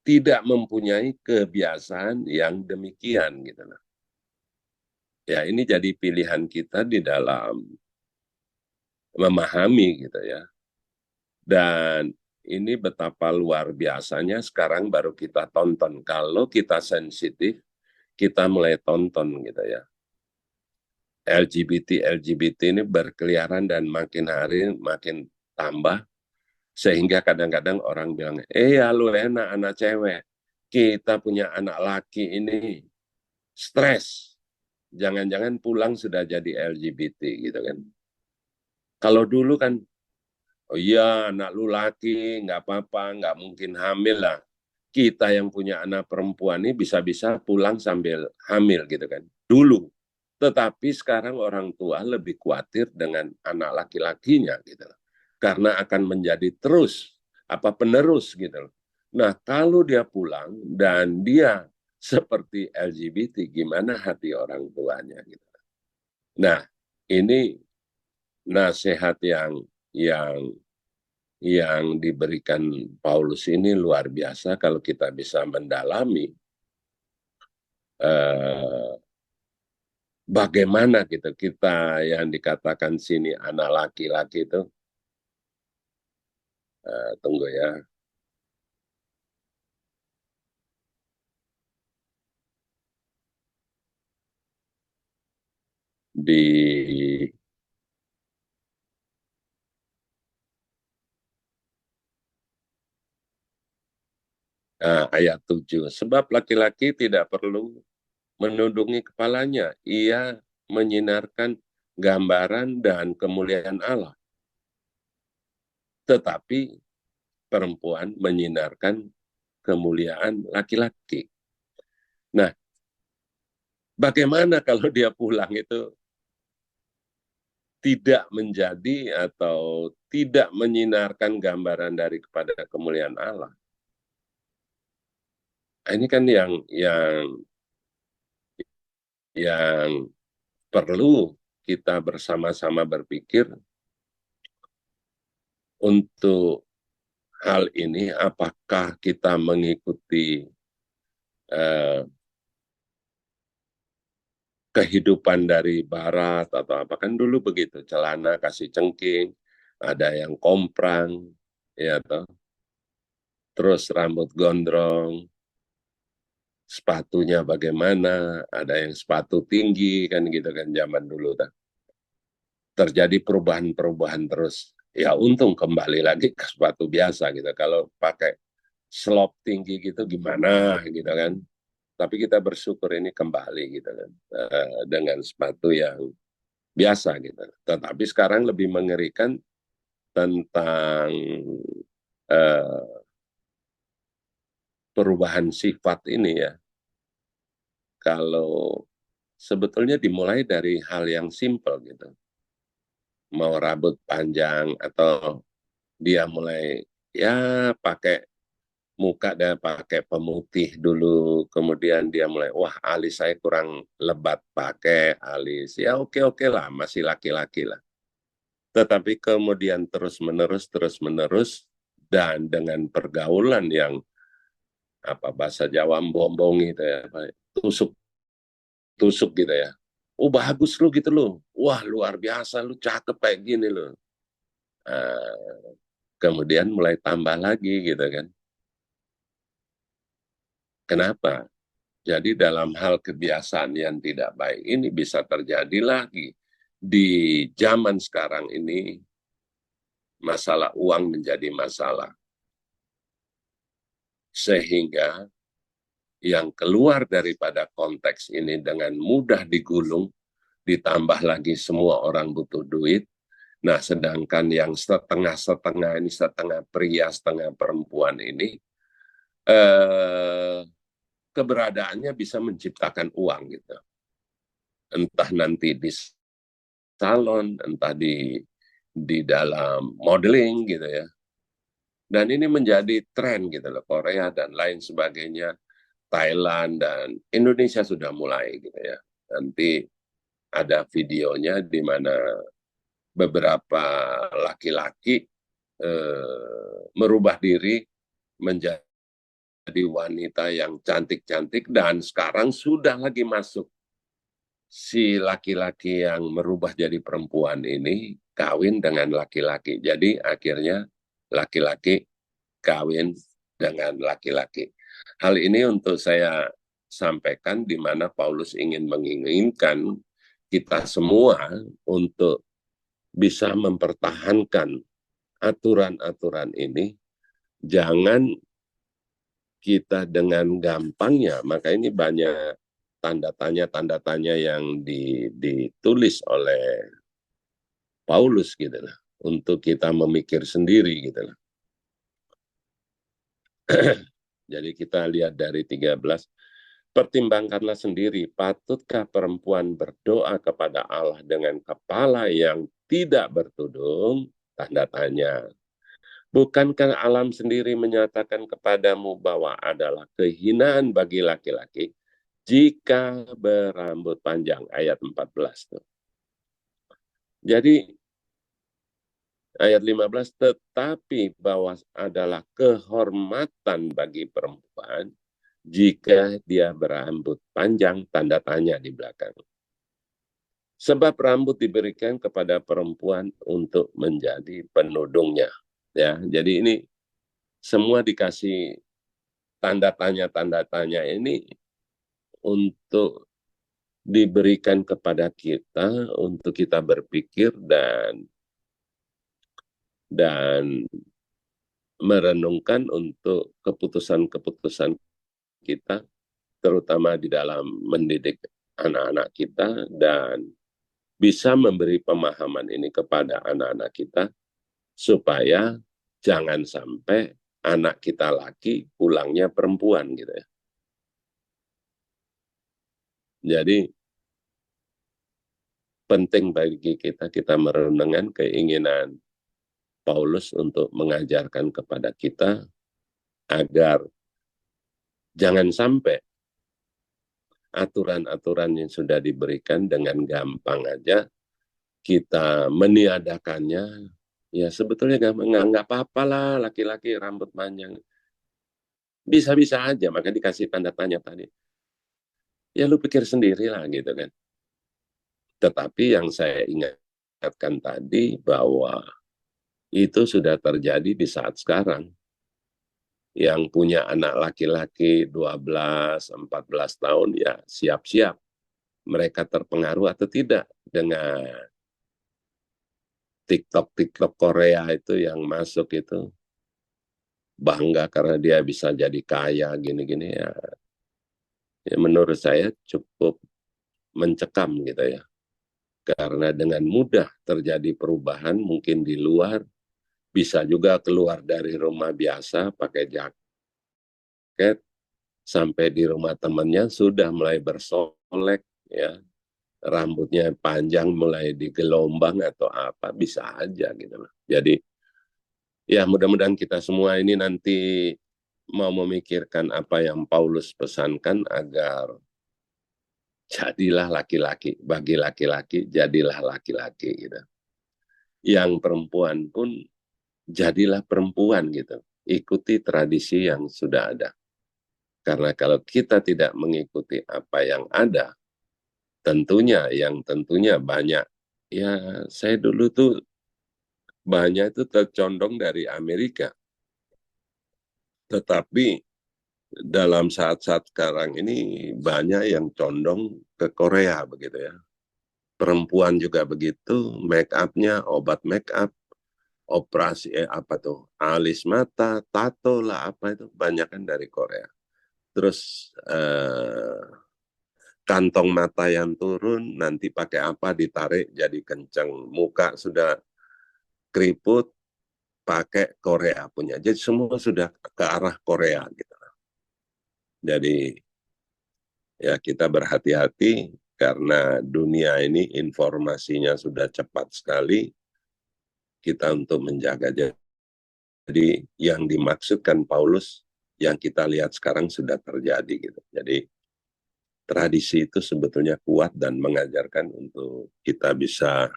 tidak mempunyai kebiasaan yang demikian gitu loh. Ya, ini jadi pilihan kita di dalam memahami gitu ya. Dan ini betapa luar biasanya sekarang baru kita tonton. Kalau kita sensitif, kita mulai tonton gitu ya. LGBT ini berkeliaran dan makin hari makin tambah, sehingga kadang-kadang orang bilang, ya lu enak anak cewek, kita punya anak laki ini stres, jangan-jangan pulang sudah jadi LGBT gitu kan. Kalau dulu kan, oh iya anak lu laki, nggak apa-apa, nggak mungkin hamil lah. Kita yang punya anak perempuan ini bisa-bisa pulang sambil hamil gitu kan. Dulu. Tetapi sekarang orang tua lebih khawatir dengan anak laki-lakinya gitu loh. Karena akan menjadi terus penerus gitu loh. Nah, kalau dia pulang dan dia seperti LGBT, gimana hati orang tuanya gitu. Nah, ini nasihat yang yang diberikan Paulus ini luar biasa kalau kita bisa mendalami bagaimana gitu kita yang dikatakan sini anak laki-laki itu, tunggu ya, di ayat 7, sebab laki-laki tidak perlu menundungi kepalanya, ia menyinarkan gambaran dan kemuliaan Allah, tetapi perempuan menyinarkan kemuliaan laki-laki. Nah, bagaimana kalau dia pulang itu tidak menjadi atau tidak menyinarkan gambaran dari kepada kemuliaan Allah? Ini kan yang perlu kita bersama-sama berpikir untuk hal ini, apakah kita mengikuti eh, kehidupan dari barat atau apa, kan dulu begitu, celana kasih cengking, ada yang komprang, ya toh, terus rambut gondrong, sepatunya bagaimana, ada yang sepatu tinggi kan gitu kan zaman dulu kan. Terjadi perubahan-perubahan terus. Ya untung kembali lagi ke sepatu biasa gitu. Kalau pakai slop tinggi gitu gimana gitu kan. Tapi kita bersyukur ini kembali gitu kan, dengan sepatu yang biasa gitu. Tetapi sekarang lebih mengerikan tentang uh, perubahan sifat ini ya. Kalau sebetulnya dimulai dari hal yang simpel gitu. Mau rambut panjang atau dia mulai ya pakai muka dan pakai pemutih dulu, kemudian dia mulai wah alis saya kurang lebat pakai alis, ya oke lah, masih laki-laki lah. Tetapi kemudian terus menerus dan dengan pergaulan yang apa bahasa Jawa bombong gitu ya, tusuk tusuk gitu ya. Oh bagus lu gitu lu, wah luar biasa lu, cakep kayak gini lu. Kemudian mulai tambah lagi gitu kan. Kenapa? Jadi dalam hal kebiasaan yang tidak baik ini bisa terjadi lagi. Di zaman sekarang ini, masalah uang menjadi masalah. Sehingga yang keluar daripada konteks ini dengan mudah digulung, ditambah lagi semua orang butuh duit. Nah, sedangkan yang setengah-setengah ini, setengah pria, setengah perempuan ini, keberadaannya bisa menciptakan uang gitu. Entah nanti di salon, entah di dalam modeling gitu ya. Dan ini menjadi tren gitu loh, Korea dan lain sebagainya, Thailand dan Indonesia sudah mulai gitu ya. Nanti ada videonya di mana beberapa laki-laki merubah diri menjadi wanita yang cantik-cantik dan sekarang sudah lagi masuk si laki-laki yang merubah jadi perempuan ini kawin dengan laki-laki. Jadi akhirnya laki-laki kawin dengan laki-laki. Hal ini untuk saya sampaikan di mana Paulus ingin menginginkan kita semua untuk bisa mempertahankan aturan-aturan ini. Jangan kita dengan gampangnya, maka ini banyak tanda tanya yang ditulis oleh Paulus gitu lah, untuk kita memikir sendiri gitu lah. Jadi kita lihat dari 13, pertimbangkanlah sendiri, patutkah perempuan berdoa kepada Allah dengan kepala yang tidak bertudung? Tanda tanya. Bukankah alam sendiri menyatakan kepadamu bahwa adalah kehinaan bagi laki-laki jika berambut panjang, ayat 14 tuh. Jadi ayat 15, tetapi bahwa adalah kehormatan bagi perempuan jika dia berambut panjang, tanda tanya di belakang. Sebab rambut diberikan kepada perempuan untuk menjadi penudungnya. Ya, jadi ini semua dikasih tanda tanya ini untuk diberikan kepada kita untuk kita berpikir dan merenungkan untuk keputusan-keputusan kita, terutama di dalam mendidik anak-anak kita, dan bisa memberi pemahaman ini kepada anak-anak kita supaya jangan sampai anak kita laki pulangnya perempuan gitu ya. Jadi penting bagi kita merenungkan keinginan Paulus untuk mengajarkan kepada kita agar Jangan sampai aturan-aturan yang sudah diberikan dengan gampang aja kita meniadakannya. Ya sebetulnya nggak apa-apa lah laki-laki rambut panjang. Bisa-bisa aja, maka dikasih tanda tanya tadi. Ya lu pikir sendiri lah gitu kan. Tetapi yang saya ingatkan tadi bahwa itu sudah terjadi di saat sekarang. Yang punya anak laki-laki 12, 14 tahun, ya siap-siap. Mereka terpengaruh atau tidak dengan TikTok Korea itu yang masuk itu. Bangga karena dia bisa jadi kaya gini-gini ya. Ya menurut saya cukup mencekam gitu ya. Karena dengan mudah terjadi perubahan mungkin di luar, bisa juga keluar dari rumah biasa pakai jaket, sampai di rumah temannya sudah mulai bersolek, ya rambutnya panjang mulai digelombang atau apa, bisa aja gitu loh. Jadi ya mudah-mudahan kita semua ini nanti mau memikirkan apa yang Paulus pesankan agar jadilah laki-laki, bagi laki-laki jadilah laki-laki gitu. Yang perempuan pun jadilah perempuan gitu. Ikuti tradisi yang sudah ada. Karena kalau kita tidak mengikuti apa yang ada, tentunya banyak. Ya, saya dulu tuh banyak itu tercondong dari Amerika. Tetapi dalam saat-saat sekarang ini banyak yang condong ke Korea begitu ya. Perempuan juga begitu, make up-nya, obat make up, operasi apa tuh, alis mata, tato lah apa itu, banyak kan dari Korea. Terus kantong mata yang turun, nanti pakai apa, ditarik jadi kenceng. Muka sudah keriput, pakai Korea punya. Jadi semua sudah ke arah Korea gitu. Jadi ya kita berhati-hati karena dunia ini informasinya sudah cepat sekali. Kita untuk menjaga. Jadi yang dimaksudkan Paulus yang kita lihat sekarang sudah terjadi gitu. Jadi tradisi itu sebetulnya kuat dan mengajarkan untuk kita bisa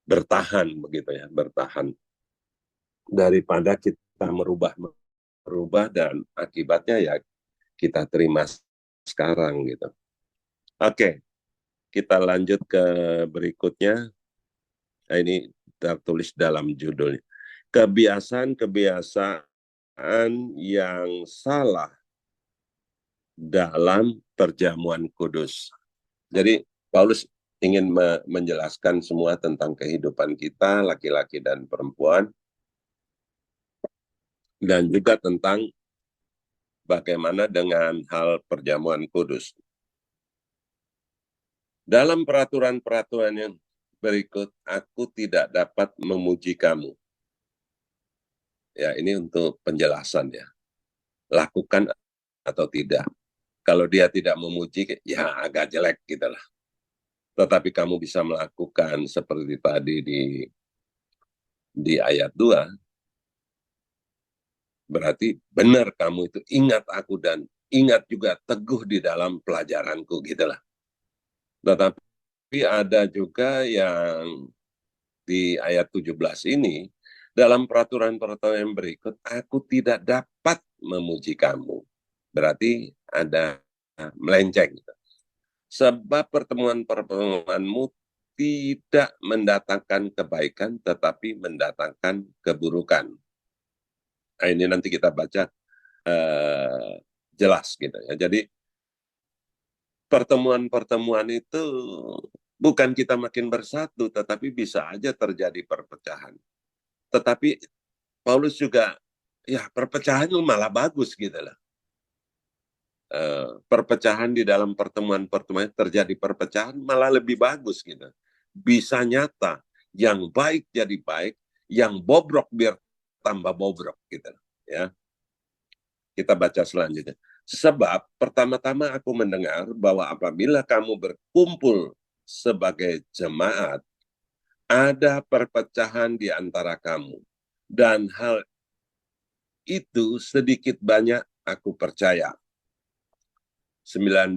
bertahan begitu ya, bertahan daripada kita merubah dan akibatnya ya kita terima sekarang gitu. Oke, kita lanjut ke berikutnya. Nah, ini tertulis dalam judulnya. Kebiasaan-kebiasaan yang salah dalam perjamuan kudus. Jadi Paulus ingin menjelaskan semua tentang kehidupan kita, laki-laki dan perempuan, dan juga tentang bagaimana dengan hal perjamuan kudus. Dalam peraturan-peraturan yang berikut, aku tidak dapat memuji kamu. Ya, ini untuk penjelasan ya. Lakukan atau tidak. Kalau dia tidak memuji, ya agak jelek gitu lah. Tetapi kamu bisa melakukan seperti tadi di ayat 2, berarti benar kamu itu ingat aku dan ingat juga teguh di dalam pelajaranku gitu lah. Tetapi ada juga yang di ayat 17 ini, dalam peraturan-peraturan yang berikut, aku tidak dapat memuji kamu. Berarti ada melenceng. Sebab pertemuan-pertemuanmu tidak mendatangkan kebaikan, tetapi mendatangkan keburukan. Nah, ini nanti kita baca jelas gitu ya. Jadi pertemuan-pertemuan itu bukan kita makin bersatu, tetapi bisa aja terjadi perpecahan. Tetapi Paulus juga, ya perpecahan itu malah bagus gitu lah. Perpecahan di dalam pertemuan-pertemuan terjadi perpecahan malah lebih bagus gitu. Bisa nyata, yang baik jadi baik, yang bobrok biar tambah bobrok gitu ya. Kita baca selanjutnya. Sebab pertama-tama aku mendengar bahwa apabila kamu berkumpul sebagai jemaat, ada perpecahan di antara kamu, dan hal itu sedikit banyak aku percaya. 19,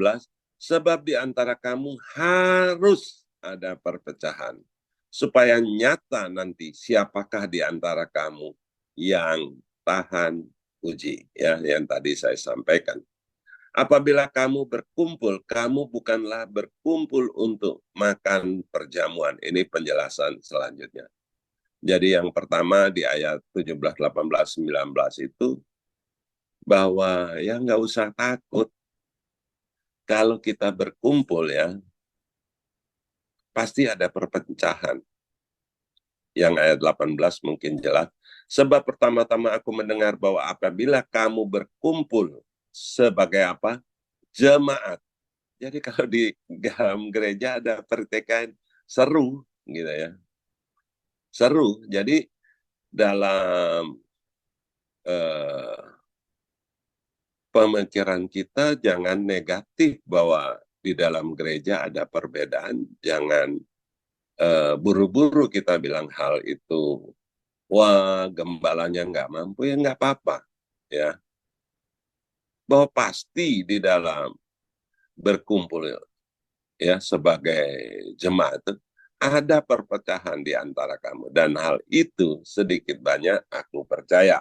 sebab di antara kamu harus ada perpecahan, supaya nyata nanti siapakah di antara kamu yang tahan uji, ya, yang tadi saya sampaikan. Apabila kamu berkumpul, kamu bukanlah berkumpul untuk makan perjamuan. Ini penjelasan selanjutnya. Jadi yang pertama di ayat 17, 18, 19 itu, bahwa ya nggak usah takut. Kalau kita berkumpul ya, pasti ada perpecahan. Yang ayat 18 mungkin jelas. Sebab pertama-tama aku mendengar bahwa apabila kamu berkumpul sebagai apa? Jemaat. Jadi kalau di dalam gereja ada pertikaian, seru gitu ya. Seru. Jadi dalam pemikiran kita jangan negatif bahwa di dalam gereja ada perbedaan. Jangan buru-buru kita bilang hal itu. Wah, gembalanya nggak mampu, ya nggak apa-apa. Ya, bahwa pasti di dalam berkumpul ya sebagai jemaat ada perpecahan di antara kamu. Dan hal itu sedikit banyak aku percaya.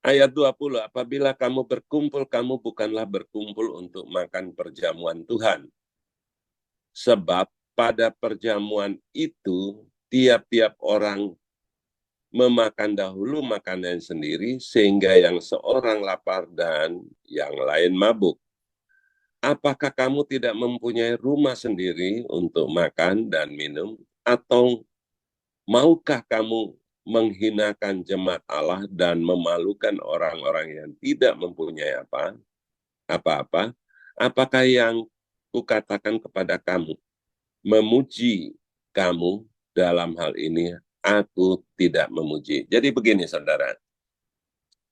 Ayat 20, apabila kamu berkumpul, kamu bukanlah berkumpul untuk makan perjamuan Tuhan. Sebab pada perjamuan itu, tiap-tiap orang memakan dahulu makanan sendiri, sehingga yang seorang lapar dan yang lain mabuk. Apakah kamu tidak mempunyai rumah sendiri untuk makan dan minum? Atau maukah kamu menghinakan jemaat Allah dan memalukan orang-orang yang tidak mempunyai apa-apa? Apakah yang kukatakan kepada kamu, memuji kamu dalam hal ini, aku tidak memuji. Jadi begini saudara,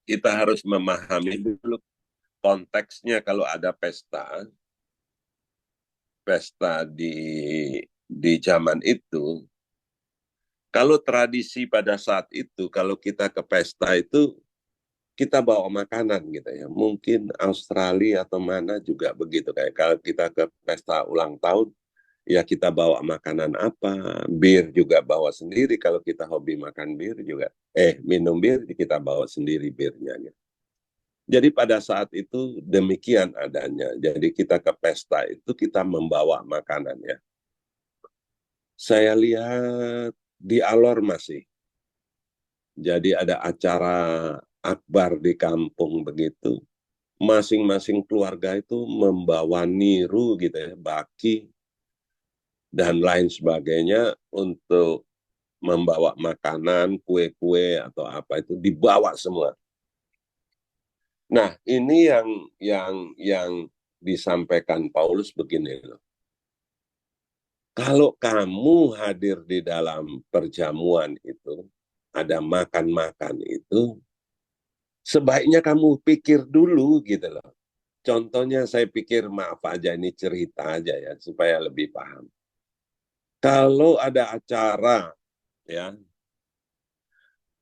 kita harus memahami dulu konteksnya. Kalau ada pesta di zaman itu, kalau tradisi pada saat itu, kalau kita ke pesta itu, kita bawa makanan gitu ya. Mungkin Australia atau mana juga begitu. Kayak kalau kita ke pesta ulang tahun, ya kita bawa makanan apa. Bir juga bawa sendiri. Kalau kita hobi makan bir juga. Minum bir, kita bawa sendiri birnya. Gitu. Jadi pada saat itu demikian adanya. Jadi kita ke pesta itu kita membawa makanan ya. Saya lihat di Alor masih. Jadi ada acara akbar di kampung begitu. Masing-masing keluarga itu membawa niru gitu ya, baki dan lain sebagainya untuk membawa makanan, kue-kue atau apa itu dibawa semua. Nah, ini yang disampaikan Paulus begini loh. Kalau kamu hadir di dalam perjamuan itu, ada makan-makan itu, sebaiknya kamu pikir dulu gitu loh. Contohnya saya pikir, maaf aja ini cerita aja ya, supaya lebih paham. Kalau ada acara, ya,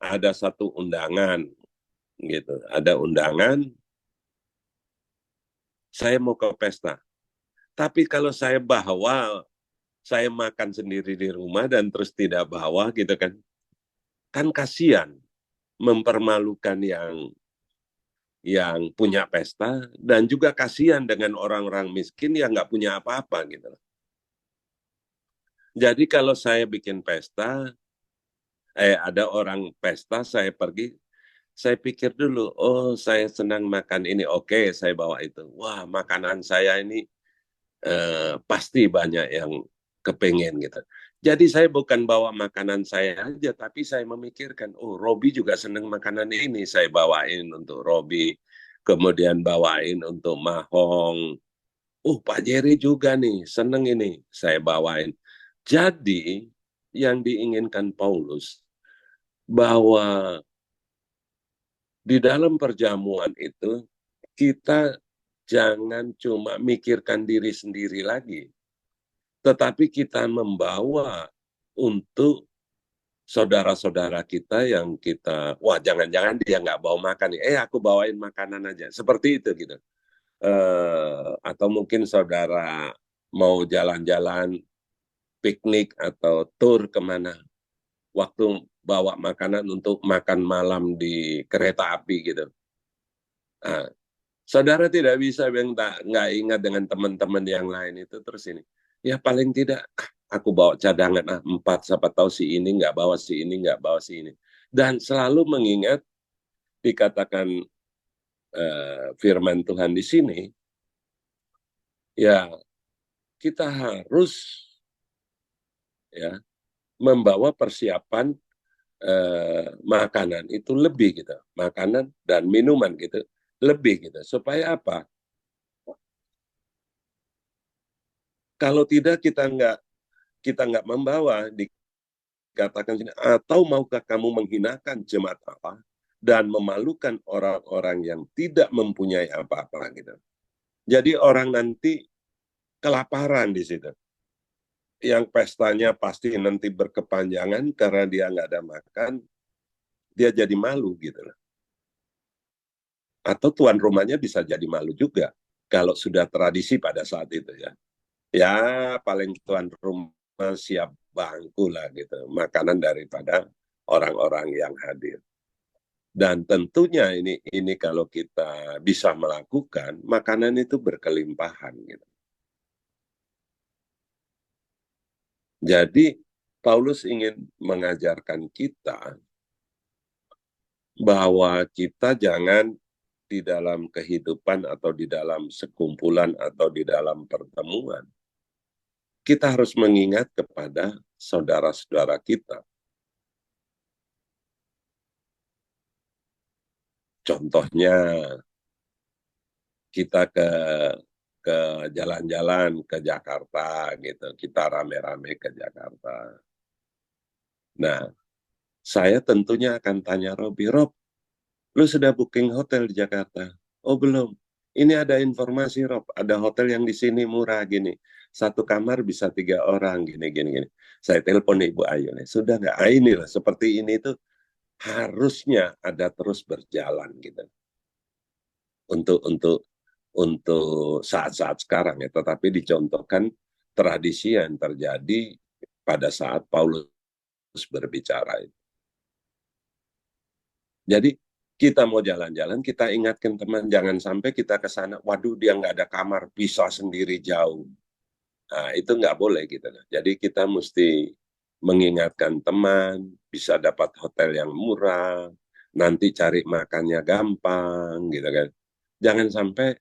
ada satu undangan, gitu. Ada undangan, saya mau ke pesta. Tapi kalau saya bawa, saya makan sendiri di rumah dan terus tidak bawa gitu kan kasihan, mempermalukan yang punya pesta dan juga kasihan dengan orang-orang miskin yang nggak punya apa-apa gitu. Jadi kalau saya bikin pesta, ada orang pesta, saya pergi, saya pikir dulu, oh saya senang makan ini, oke saya bawa itu. Wah makanan saya ini pasti banyak yang kepengen gitu. Jadi saya bukan bawa makanan saya aja, tapi saya memikirkan, oh Robi juga senang makanan ini, saya bawain untuk Robi, kemudian bawain untuk Mahong. Oh Pak Jerry juga nih, senang ini, saya bawain. Jadi yang diinginkan Paulus, bahwa di dalam perjamuan itu kita jangan cuma mikirkan diri sendiri lagi, tetapi kita membawa untuk saudara-saudara kita yang kita, wah jangan-jangan dia nggak bawa makan nih, aku bawain makanan aja, seperti itu gitu. Atau mungkin saudara mau jalan-jalan, piknik atau tur kemana, waktu bawa makanan untuk makan malam di kereta api gitu. Nah, saudara tidak bisa yang nggak ingat dengan teman-teman yang lain itu terus ini. Ya paling tidak aku bawa cadangan 4, siapa tahu si ini nggak bawa si ini nggak bawa si ini. Dan selalu mengingat dikatakan firman Tuhan di sini, ya kita harus ya membawa persiapan makanan itu lebih gitu, makanan dan minuman gitu lebih gitu. Supaya apa? Kalau tidak kita nggak membawa, dikatakan sini, atau maukah kamu menghinakan jemaat Allah dan memalukan orang-orang yang tidak mempunyai apa-apa gitu. Jadi orang nanti kelaparan di situ. Yang pestanya pasti nanti berkepanjangan karena dia nggak ada makan, dia jadi malu gitu loh. Atau tuan rumahnya bisa jadi malu juga kalau sudah tradisi pada saat itu ya. Ya paling tuan rumah siap bangku lah gitu, makanan daripada orang-orang yang hadir. Dan tentunya ini kalau kita bisa melakukan, makanan itu berkelimpahan gitu. Jadi Paulus ingin mengajarkan kita bahwa kita jangan di dalam kehidupan atau di dalam sekumpulan atau di dalam pertemuan, kita harus mengingat kepada saudara-saudara kita. Contohnya kita ke jalan-jalan ke Jakarta gitu, kita rame-rame ke Jakarta. Nah, saya tentunya akan tanya Robi, Rob, lu sudah booking hotel di Jakarta? Oh belum. Ini ada informasi Rob, ada hotel yang di sini murah gini. Satu kamar bisa 3 orang gini gini gini. Saya telepon Ibu Ayu nih, sudah nggak? Ini lah seperti ini tuh harusnya ada terus berjalan gitu. Untuk saat-saat sekarang ya, tetapi dicontohkan tradisi yang terjadi pada saat Paulus berbicara. Jadi kita mau jalan-jalan, kita ingatkan teman, jangan sampai kita ke sana, waduh dia nggak ada kamar, bisa sendiri jauh. Nah, itu nggak boleh gitu. Jadi kita mesti mengingatkan teman, bisa dapat hotel yang murah, nanti cari makannya gampang, gitu kan. Jangan sampai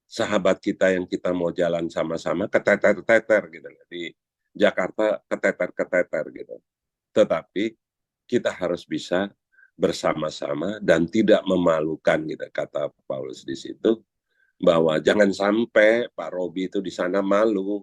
sahabat kita yang kita mau jalan sama-sama keteter-teter gitu di Jakarta, keteter-keteter gitu. Tetapi kita harus bisa bersama-sama dan tidak memalukan gitu, kata Paulus di situ, bahwa jangan sampai Pak Robi itu di sana malu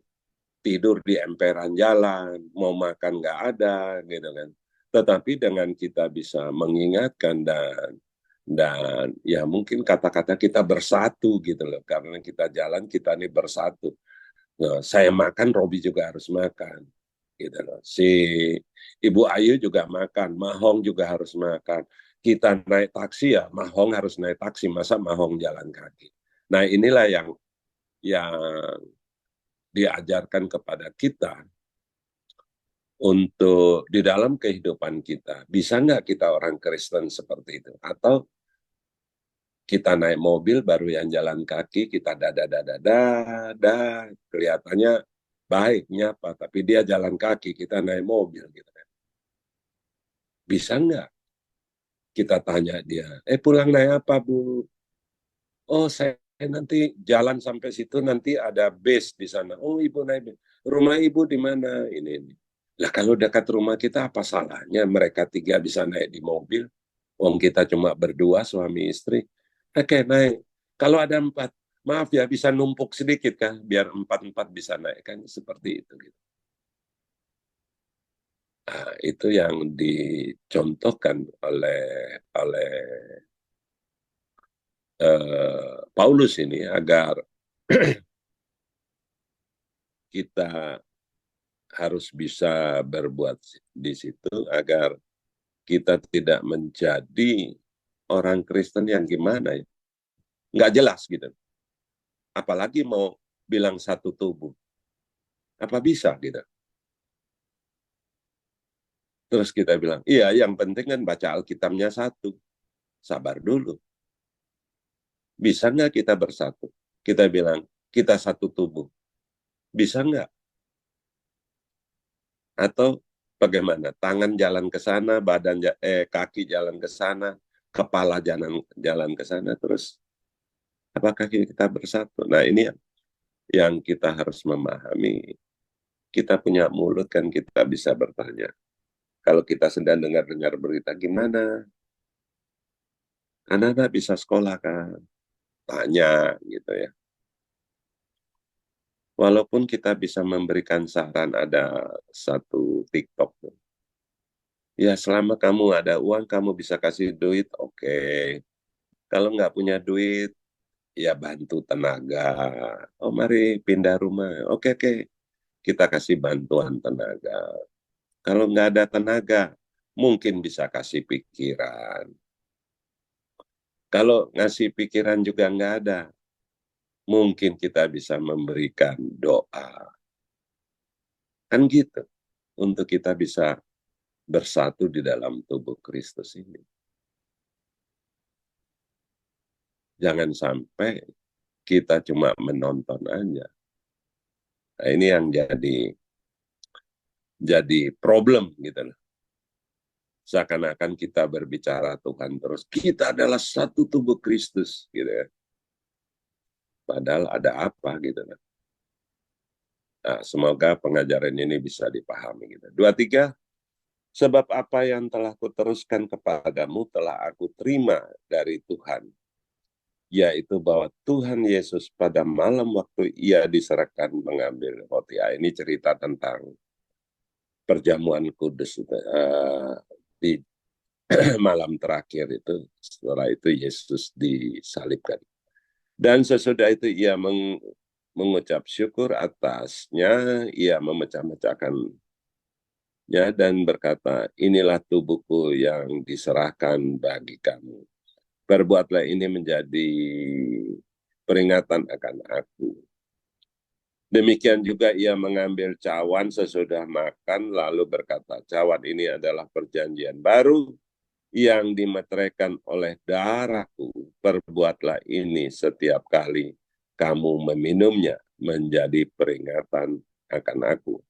tidur di emperan jalan, mau makan nggak ada gitu kan. Tetapi dengan kita bisa mengingatkan dan ya mungkin kata-kata kita bersatu gitu loh, karena kita jalan kita ini bersatu. Nah, saya makan, Robi juga harus makan gitu loh. Si Ibu Ayu juga makan, Mahong juga harus makan. Kita naik taksi ya, Mahong harus naik taksi, masa Mahong jalan kaki. Nah, inilah yang diajarkan kepada kita untuk di dalam kehidupan kita. Bisa nggak kita orang Kristen seperti itu? Atau kita naik mobil baru yang jalan kaki, kita dada, kelihatannya baik, nyapa, tapi dia jalan kaki, kita naik mobil gitu kan. Bisa nggak kita tanya dia, pulang naik apa Bu? Oh saya nanti jalan sampai situ nanti ada base di sana. Oh Ibu naik base. Rumah Ibu di mana? Ini. Lah kalau dekat rumah kita apa salahnya mereka 3 bisa naik di mobil? Wong kita cuma berdua suami istri. Oke naik. Kalau ada 4, maaf ya bisa numpuk sedikit kan, biar 4-4 bisa naik kan seperti itu. Gitu. Nah, itu yang dicontohkan oleh Paulus ini agar kita harus bisa berbuat di situ agar kita tidak menjadi orang Kristen yang gimana ya, nggak jelas gitu. Apalagi mau bilang satu tubuh, apa bisa gitu? Terus kita bilang, iya yang penting kan baca Alkitabnya satu. Sabar dulu. Bisa nggak kita bersatu? Kita bilang, kita satu tubuh. Bisa nggak? Atau bagaimana? Tangan jalan ke sana, kaki jalan ke sana, kepala jalan ke sana, terus apakah kita bersatu? Nah ini yang kita harus memahami. Kita punya mulut kan kita bisa bertanya. Kalau kita sedang dengar-dengar berita, gimana? Anak-anak bisa sekolah kan? Tanya gitu ya. Walaupun kita bisa memberikan saran, ada satu TikTok. Ya selama kamu ada uang, kamu bisa kasih duit, oke. Kalau nggak punya duit, ya bantu tenaga. Oh mari pindah rumah, oke oke. Kita kasih bantuan tenaga. Kalau nggak ada tenaga, mungkin bisa kasih pikiran. Kalau ngasih pikiran juga nggak ada, mungkin kita bisa memberikan doa. Kan gitu, untuk kita bisa bersatu di dalam tubuh Kristus ini. Jangan sampai kita cuma menonton aja. Nah, ini yang jadi problem gitu loh. Seakan-akan kita berbicara Tuhan terus, kita adalah satu tubuh Kristus gitu ya. Padahal ada apa gitu loh. Nah, semoga pengajaran ini bisa dipahami gitu. 23, sebab apa yang telah kuteruskan kepadamu telah aku terima dari Tuhan, yaitu bahwa Tuhan Yesus pada malam waktu ia diserahkan mengambil roti. Ini cerita tentang perjamuan kudus di malam terakhir itu. Setelah itu Yesus disalibkan. Dan sesudah itu ia mengucap syukur atasnya, ia memecah-mecahkannya dan berkata, inilah tubuhku yang diserahkan bagi kamu. Perbuatlah ini menjadi peringatan akan aku. Demikian juga ia mengambil cawan sesudah makan, lalu berkata, cawan ini adalah perjanjian baru yang dimeteraikan oleh darahku. Perbuatlah ini setiap kali kamu meminumnya, menjadi peringatan akan aku.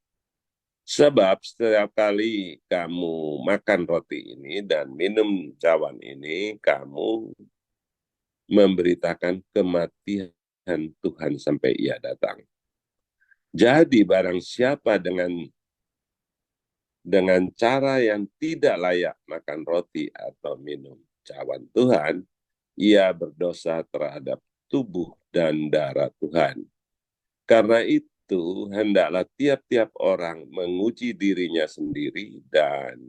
Sebab setiap kali kamu makan roti ini dan minum cawan ini, kamu memberitakan kematian Tuhan sampai ia datang. Jadi barang siapa dengan cara yang tidak layak makan roti atau minum cawan Tuhan, ia berdosa terhadap tubuh dan darah Tuhan. Karena itu, hendaklah tiap-tiap orang menguji dirinya sendiri dan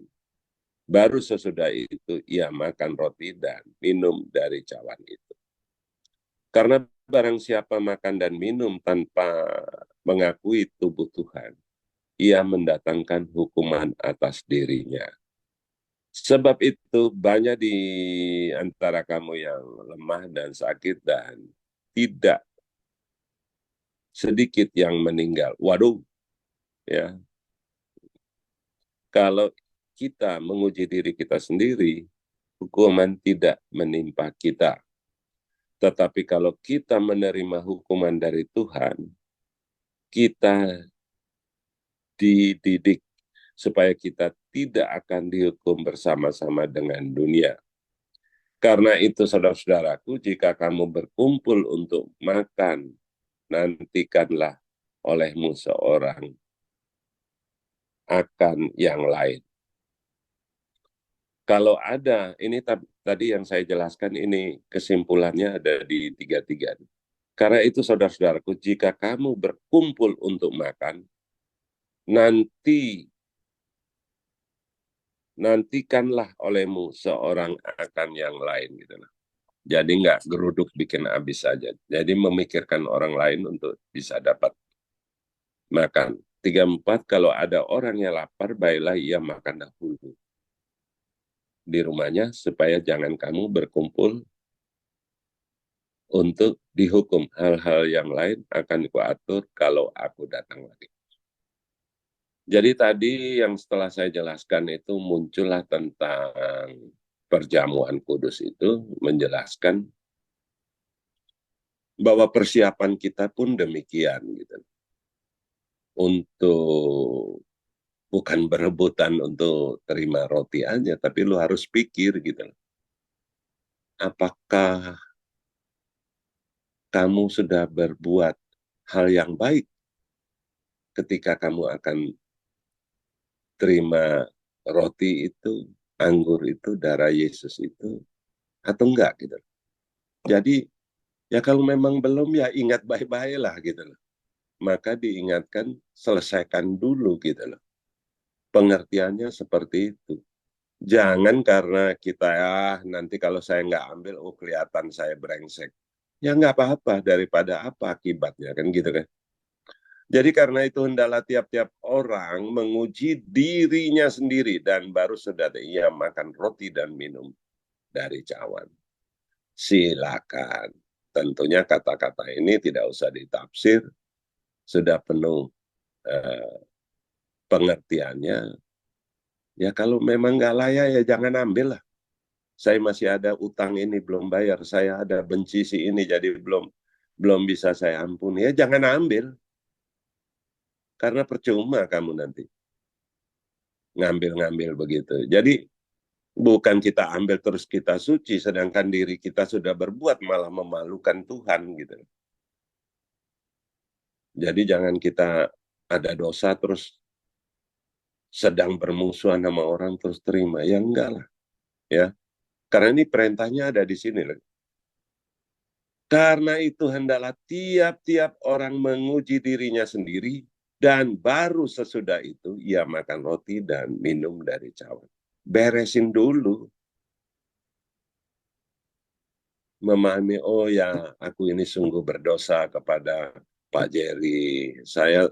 baru sesudah itu ia makan roti dan minum dari cawan itu. Karena barang siapa makan dan minum tanpa mengakui tubuh Tuhan, ia mendatangkan hukuman atas dirinya. Sebab itu banyak di antara kamu yang lemah dan sakit dan tidak sedikit yang meninggal. Waduh, ya. Kalau kita menguji diri kita sendiri, hukuman tidak menimpa kita. Tetapi kalau kita menerima hukuman dari Tuhan, kita dididik supaya kita tidak akan dihukum bersama-sama dengan dunia. Karena itu, saudara-saudaraku, jika kamu berkumpul untuk makan, nantikanlah olehmu seorang akan yang lain. Kalau ada, ini tadi yang saya jelaskan, ini kesimpulannya ada di 33. Karena itu, saudara-saudaraku, jika kamu berkumpul untuk makan, nantikanlah olehmu seorang akan yang lain gitu. Jadi nggak geruduk bikin habis saja. Jadi memikirkan orang lain untuk bisa dapat makan. 34, kalau ada orang yang lapar, baiklah ia makan dahulu di rumahnya, supaya jangan kamu berkumpul untuk dihukum. Hal-hal yang lain akan kuatur kalau aku datang lagi. Jadi tadi yang setelah saya jelaskan itu muncullah tentang perjamuan kudus, itu menjelaskan bahwa persiapan kita pun demikian gitu. Untuk bukan berebutan untuk terima roti aja, tapi lu harus pikir gitu. Apakah kamu sudah berbuat hal yang baik ketika kamu akan terima roti itu, anggur itu, darah Yesus itu, atau enggak gitu. Jadi ya kalau memang belum, ya ingat baik-baik lah gitu loh. Maka diingatkan, selesaikan dulu gitu loh. Pengertiannya seperti itu. Jangan karena kita, nanti kalau saya nggak ambil, kelihatan saya brengsek. Ya nggak apa-apa, daripada apa akibatnya, kan gitu kan. Jadi karena itu hendaklah tiap-tiap orang menguji dirinya sendiri, dan baru sudah ia makan roti dan minum dari cawan. Silakan. Tentunya kata-kata ini tidak usah ditafsir, sudah penuh pengertiannya. Ya kalau memang nggak layak, ya jangan ambil lah. Saya masih ada utang ini belum bayar, saya ada benci si ini jadi belum bisa saya ampuni. Ya jangan ambil. Karena percuma kamu nanti ngambil-ngambil begitu. Jadi bukan kita ambil terus kita suci, sedangkan diri kita sudah berbuat malah memalukan Tuhan gitu. Jadi jangan kita ada dosa terus sedang bermusuhan sama orang terus terima. Ya enggak lah. Ya. Karena ini perintahnya ada di sini loh. Karena itu hendaklah tiap-tiap orang menguji dirinya sendiri, dan baru sesudah itu ia makan roti dan minum dari cawan. Beresin dulu. Memahami, oh ya, aku ini sungguh berdosa kepada Pak Jerry. Saya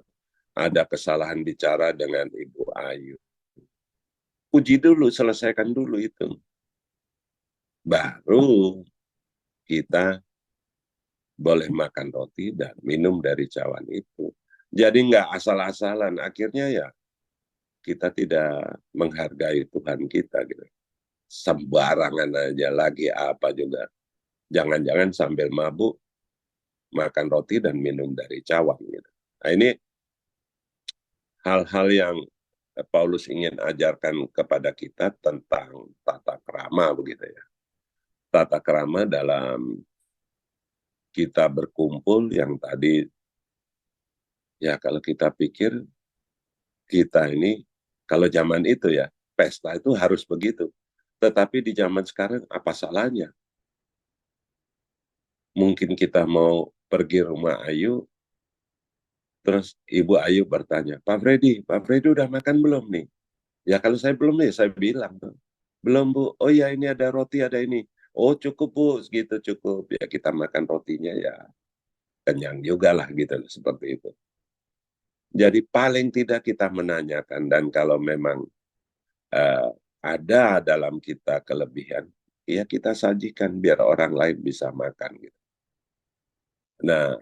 ada kesalahan bicara dengan Ibu Ayu. Uji dulu, selesaikan dulu itu. Baru kita boleh makan roti dan minum dari cawan itu. Jadi nggak asal-asalan. Akhirnya ya kita tidak menghargai Tuhan kita gitu. Sembarangan aja, lagi apa juga. Jangan-jangan sambil mabuk makan roti dan minum dari cawan gitu. Nah, ini hal-hal yang Paulus ingin ajarkan kepada kita tentang tata krama begitu ya. Tata krama dalam kita berkumpul yang tadi, ya kalau kita pikir kita ini, kalau zaman itu ya, pesta itu harus begitu. Tetapi di zaman sekarang apa salahnya? Mungkin kita mau pergi rumah Ayu, terus Ibu Ayu bertanya, Pak Freddy udah makan belum nih? Ya kalau saya belum nih, saya bilang tuh, belum Bu. Oh ya ini ada roti, ada ini. Oh cukup Bu, segitu cukup. Ya kita makan rotinya ya kenyang juga lah gitu, seperti itu. Jadi paling tidak kita menanyakan, dan kalau memang uh, ada dalam kita kelebihan, ya kita sajikan biar orang lain bisa makan gitu. Nah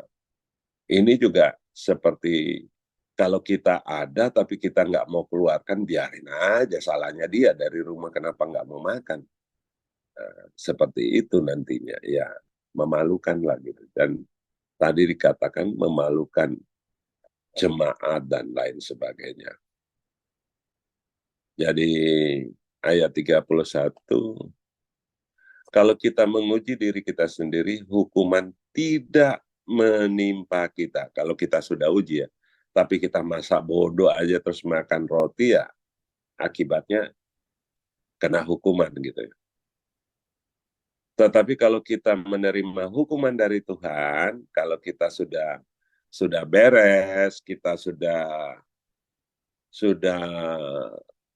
ini juga seperti kalau kita ada tapi kita nggak mau keluarkan, biarin aja, salahnya dia dari rumah kenapa nggak mau makan. Seperti itu nantinya ya, memalukan lah gitu. Dan tadi dikatakan memalukan jemaat dan lain sebagainya. Jadi ayat 31, kalau kita menguji diri kita sendiri, hukuman tidak menimpa kita. Kalau kita sudah uji ya, tapi kita masa bodoh aja terus makan roti, ya akibatnya kena hukuman gitu ya. Tetapi kalau kita menerima hukuman dari Tuhan, kalau kita sudah beres, kita sudah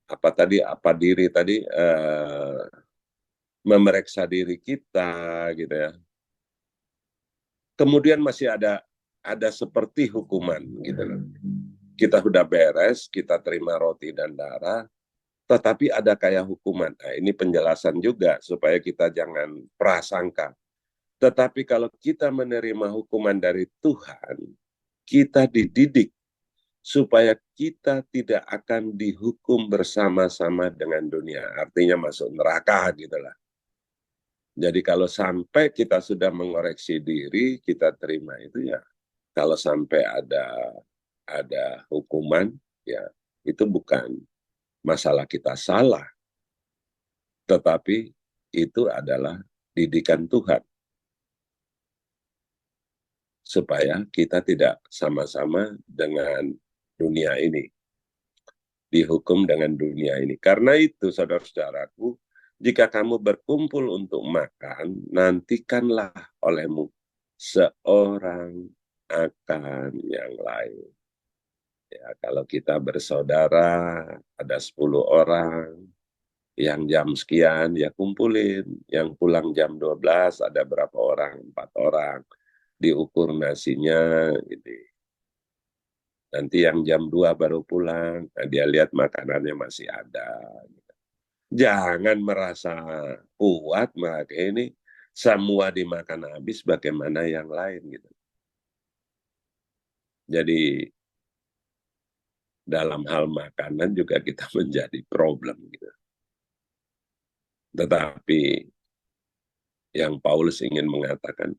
apa diri tadi memeriksa diri kita gitu ya. Kemudian masih ada seperti hukuman gitu loh. kita sudah beres, kita terima roti dan darah, tetapi ada kayak hukuman. Nah, ini penjelasan juga supaya kita jangan prasangka. Tetapi kalau kita menerima hukuman dari Tuhan, kita dididik supaya kita tidak akan dihukum bersama-sama dengan dunia. Artinya masuk neraka gitulah. Jadi kalau sampai kita sudah mengoreksi diri, kita terima itu ya. Kalau sampai ada hukuman, ya itu bukan masalah kita salah, tetapi itu adalah didikan Tuhan supaya kita tidak sama-sama dengan dunia ini, dihukum dengan dunia ini. Karena itu, saudara-saudaraku, jika kamu berkumpul untuk makan, nantikanlah olehmu seorang akan yang lain. Ya, kalau kita bersaudara, ada 10 orang, yang jam sekian, ya kumpulin. Yang pulang jam 12, ada berapa orang? 4 orang. Diukur nasinya, gitu. Nanti yang jam 2 baru pulang, nah dia lihat makanannya masih ada. Jangan merasa kuat, maka ini semua dimakan habis, bagaimana yang lain gitu. Jadi dalam hal makanan juga kita menjadi problem gitu. Tetapi yang Paulus ingin mengatakan,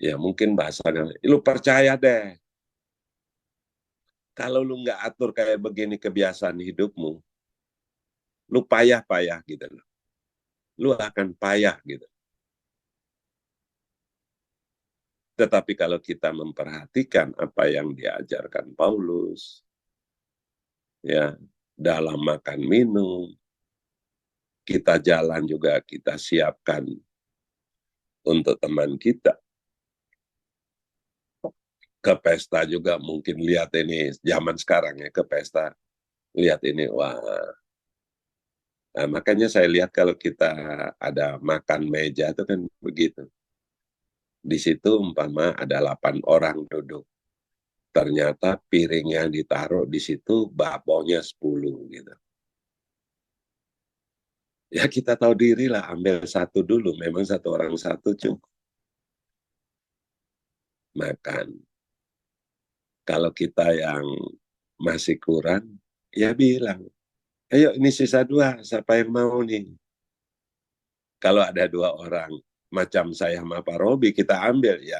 ya mungkin bahasanya, lu percaya deh, kalau lu nggak atur kayak begini kebiasaan hidupmu, lu payah-payah gitu loh. Lu akan payah gitu. Tetapi kalau kita memperhatikan apa yang diajarkan Paulus, ya dalam makan minum, kita jalan juga kita siapkan untuk teman kita. Ke pesta juga mungkin lihat ini zaman sekarang ya, ke pesta lihat ini, wah. Nah, makanya saya lihat kalau kita ada makan meja itu kan begitu. Di situ umpama ada 8 orang duduk. Ternyata piring yang ditaruh di situ baponya 10 gitu. Ya kita tahu diri lah, ambil satu dulu. Memang satu orang satu cukup. Makan. Kalau kita yang masih kurang, ya bilang, ayo ini sisa 2, siapa yang mau nih? Kalau ada 2 orang, macam saya sama Pak Robi, kita ambil ya.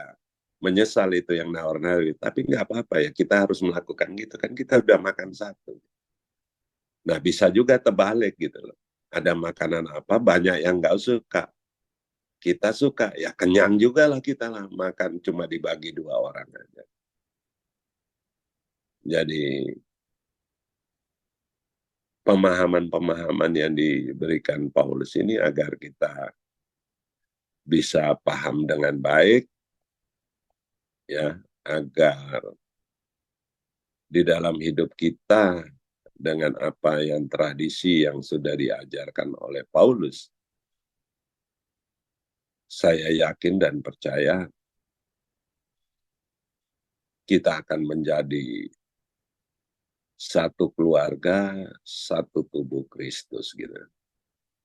Menyesal itu yang nawar-nawar. Tapi nggak apa-apa ya, kita harus melakukan gitu. Kan kita udah makan satu. Nah bisa juga terbalik gitu loh. Ada makanan apa, banyak yang nggak suka. Kita suka, ya kenyang juga lah kita lah. Makan cuma dibagi 2 orang aja. Jadi pemahaman-pemahaman yang diberikan Paulus ini agar kita bisa paham dengan baik, ya, agar di dalam hidup kita dengan apa yang tradisi yang sudah diajarkan oleh Paulus, saya yakin dan percaya kita akan menjadi satu keluarga, satu tubuh Kristus gitu.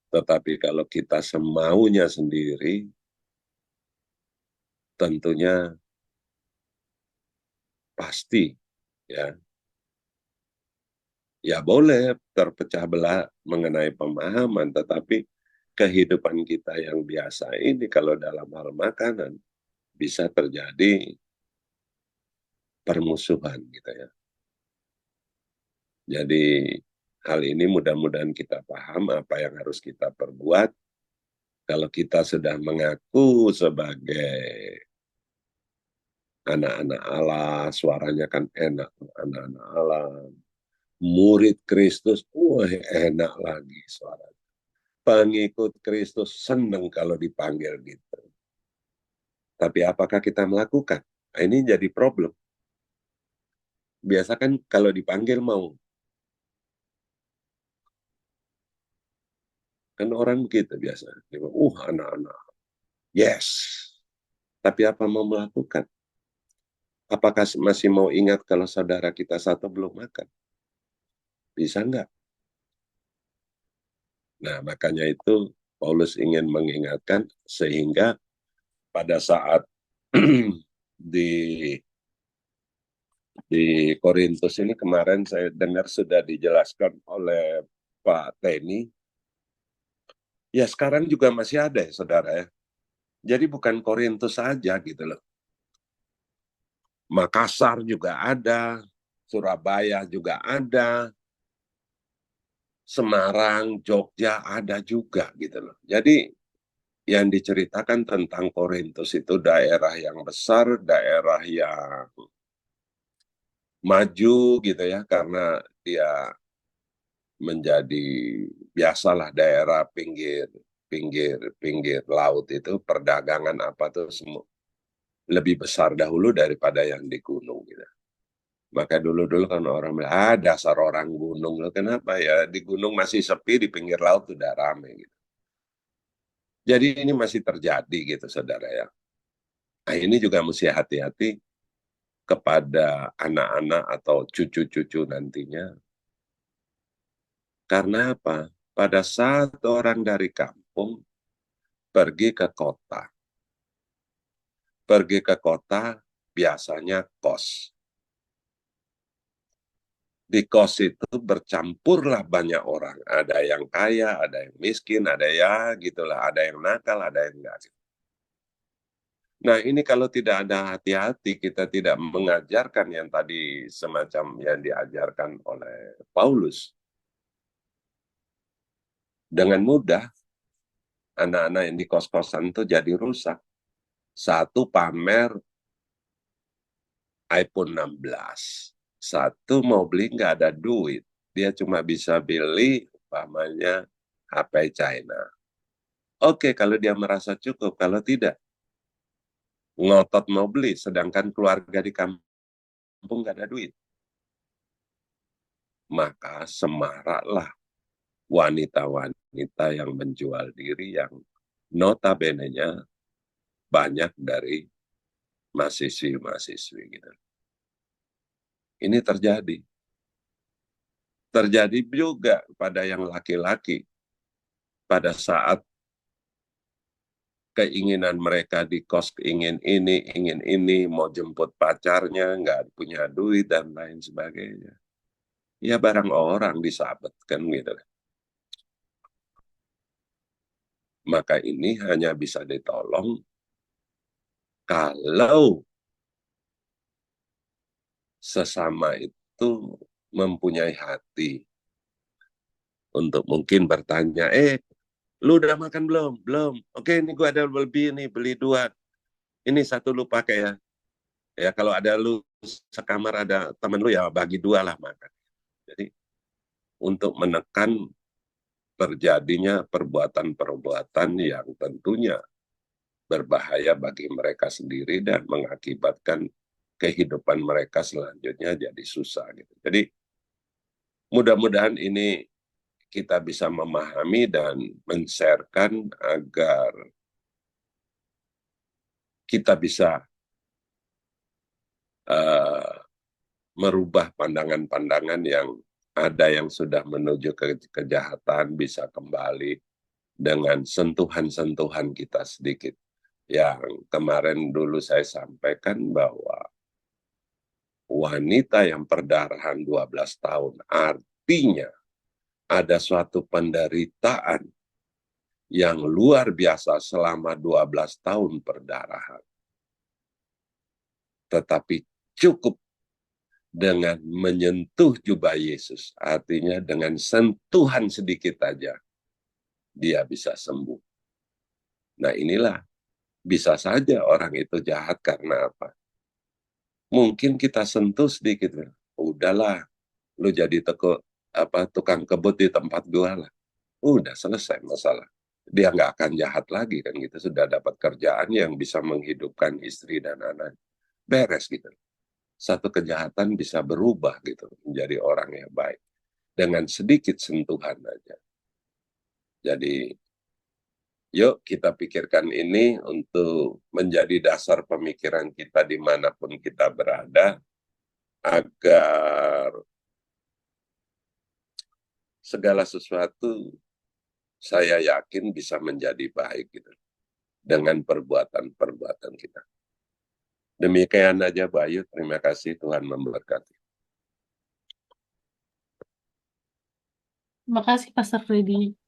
Tetapi kalau kita semaunya sendiri, tentunya pasti ya boleh terpecah belah mengenai pemahaman, tetapi kehidupan kita yang biasa ini kalau dalam hal makanan bisa terjadi permusuhan gitu ya. Jadi hal ini mudah-mudahan kita paham apa yang harus kita perbuat. Kalau kita sudah mengaku sebagai anak-anak Allah, suaranya kan enak, anak-anak Allah, murid Kristus, wah enak lagi suaranya. Pengikut Kristus senang kalau dipanggil gitu. Tapi apakah kita melakukan? Nah, ini jadi problem. Biasa kan kalau dipanggil mau. Kan orang begitu biasa. Anak-anak. Yes. Tapi apa mau melakukan? Apakah masih mau ingat kalau saudara kita satu belum makan? Bisa nggak? Nah, makanya itu Paulus ingin mengingatkan sehingga pada saat di Korintus ini kemarin saya dengar sudah dijelaskan oleh Pak Teni, ya sekarang juga masih ada ya saudara ya. Jadi bukan Korintus saja gitu loh. Makassar juga ada, Surabaya juga ada, Semarang, Jogja ada juga gitu loh. Jadi yang diceritakan tentang Korintus itu daerah yang besar, daerah yang maju gitu ya, karena dia menjadi biasalah daerah pinggir pinggir laut itu perdagangan apa tuh semua lebih besar dahulu daripada yang di gunung gitu. Maka dulu-dulu kan orang bilang, dasar orang gunung. Loh, kenapa ya? Di gunung masih sepi, di pinggir laut udah rame gitu. Jadi ini masih terjadi gitu saudara ya. Nah ini juga mesti hati-hati kepada anak-anak atau cucu-cucu nantinya. Karena apa? Pada saat orang dari kampung pergi ke kota. Pergi ke kota biasanya kos. Di kos itu bercampurlah banyak orang. Ada yang kaya, ada yang miskin, ada ya gitulah. Ada yang nakal, ada yang enggak. Nah ini kalau tidak ada hati-hati, kita tidak mengajarkan yang tadi semacam yang diajarkan oleh Paulus. Dengan mudah, anak-anak yang di kos-kosan itu jadi rusak. Satu pamer iPhone 16. Satu mau beli nggak ada duit. Dia cuma bisa beli umpamanya HP China. Oke, kalau dia merasa cukup. Kalau tidak, ngotot mau beli. Sedangkan keluarga di kampung nggak ada duit. Maka semaraklah wanita-wanita yang menjual diri yang notabene-nya banyak dari mahasiswi-mahasiswi gitu. Ini terjadi. Terjadi juga pada yang laki-laki. Pada saat keinginan mereka di kos ingin ini, mau jemput pacarnya, nggak punya duit, dan lain sebagainya. Ya barang orang disabetkan gitu. Maka ini hanya bisa ditolong kalau sesama itu mempunyai hati untuk mungkin bertanya, lu udah makan belum? Belum. Oke, ini gua ada lebih nih, beli 2. Ini 1 lu pakai ya. Ya kalau ada lu sekamar ada temen lu ya bagi 2 lah makan. Jadi untuk menekan terjadinya perbuatan-perbuatan yang tentunya berbahaya bagi mereka sendiri dan mengakibatkan kehidupan mereka selanjutnya jadi susah gitu. Jadi mudah-mudahan ini kita bisa memahami dan men-sharekan agar kita bisa uh, merubah pandangan-pandangan yang ada yang sudah menuju ke kejahatan bisa kembali dengan sentuhan-sentuhan kita sedikit. Yang kemarin dulu saya sampaikan bahwa wanita yang perdarahan 12 tahun artinya ada suatu penderitaan yang luar biasa selama 12 tahun perdarahan. Tetapi cukup dengan menyentuh jubah Yesus, artinya dengan sentuhan sedikit aja, dia bisa sembuh. Nah inilah, bisa saja orang itu jahat karena apa? Mungkin kita sentuh sedikit, udahlah, lu jadi tukang kebut di tempat gua lah. Udah selesai masalah. Dia nggak akan jahat lagi kan gitu. Sudah dapat kerjaan yang bisa menghidupkan istri dan anak. Beres gitu. Satu kejahatan bisa berubah gitu menjadi orang yang baik dengan sedikit sentuhan aja. Jadi Yuk kita pikirkan ini untuk menjadi dasar pemikiran kita dimanapun kita berada, agar segala sesuatu saya yakin bisa menjadi baik gitu, dengan perbuatan-perbuatan kita. Demikian aja Bayu, terima kasih, Tuhan memberkati. Terima kasih Pastor Freddy.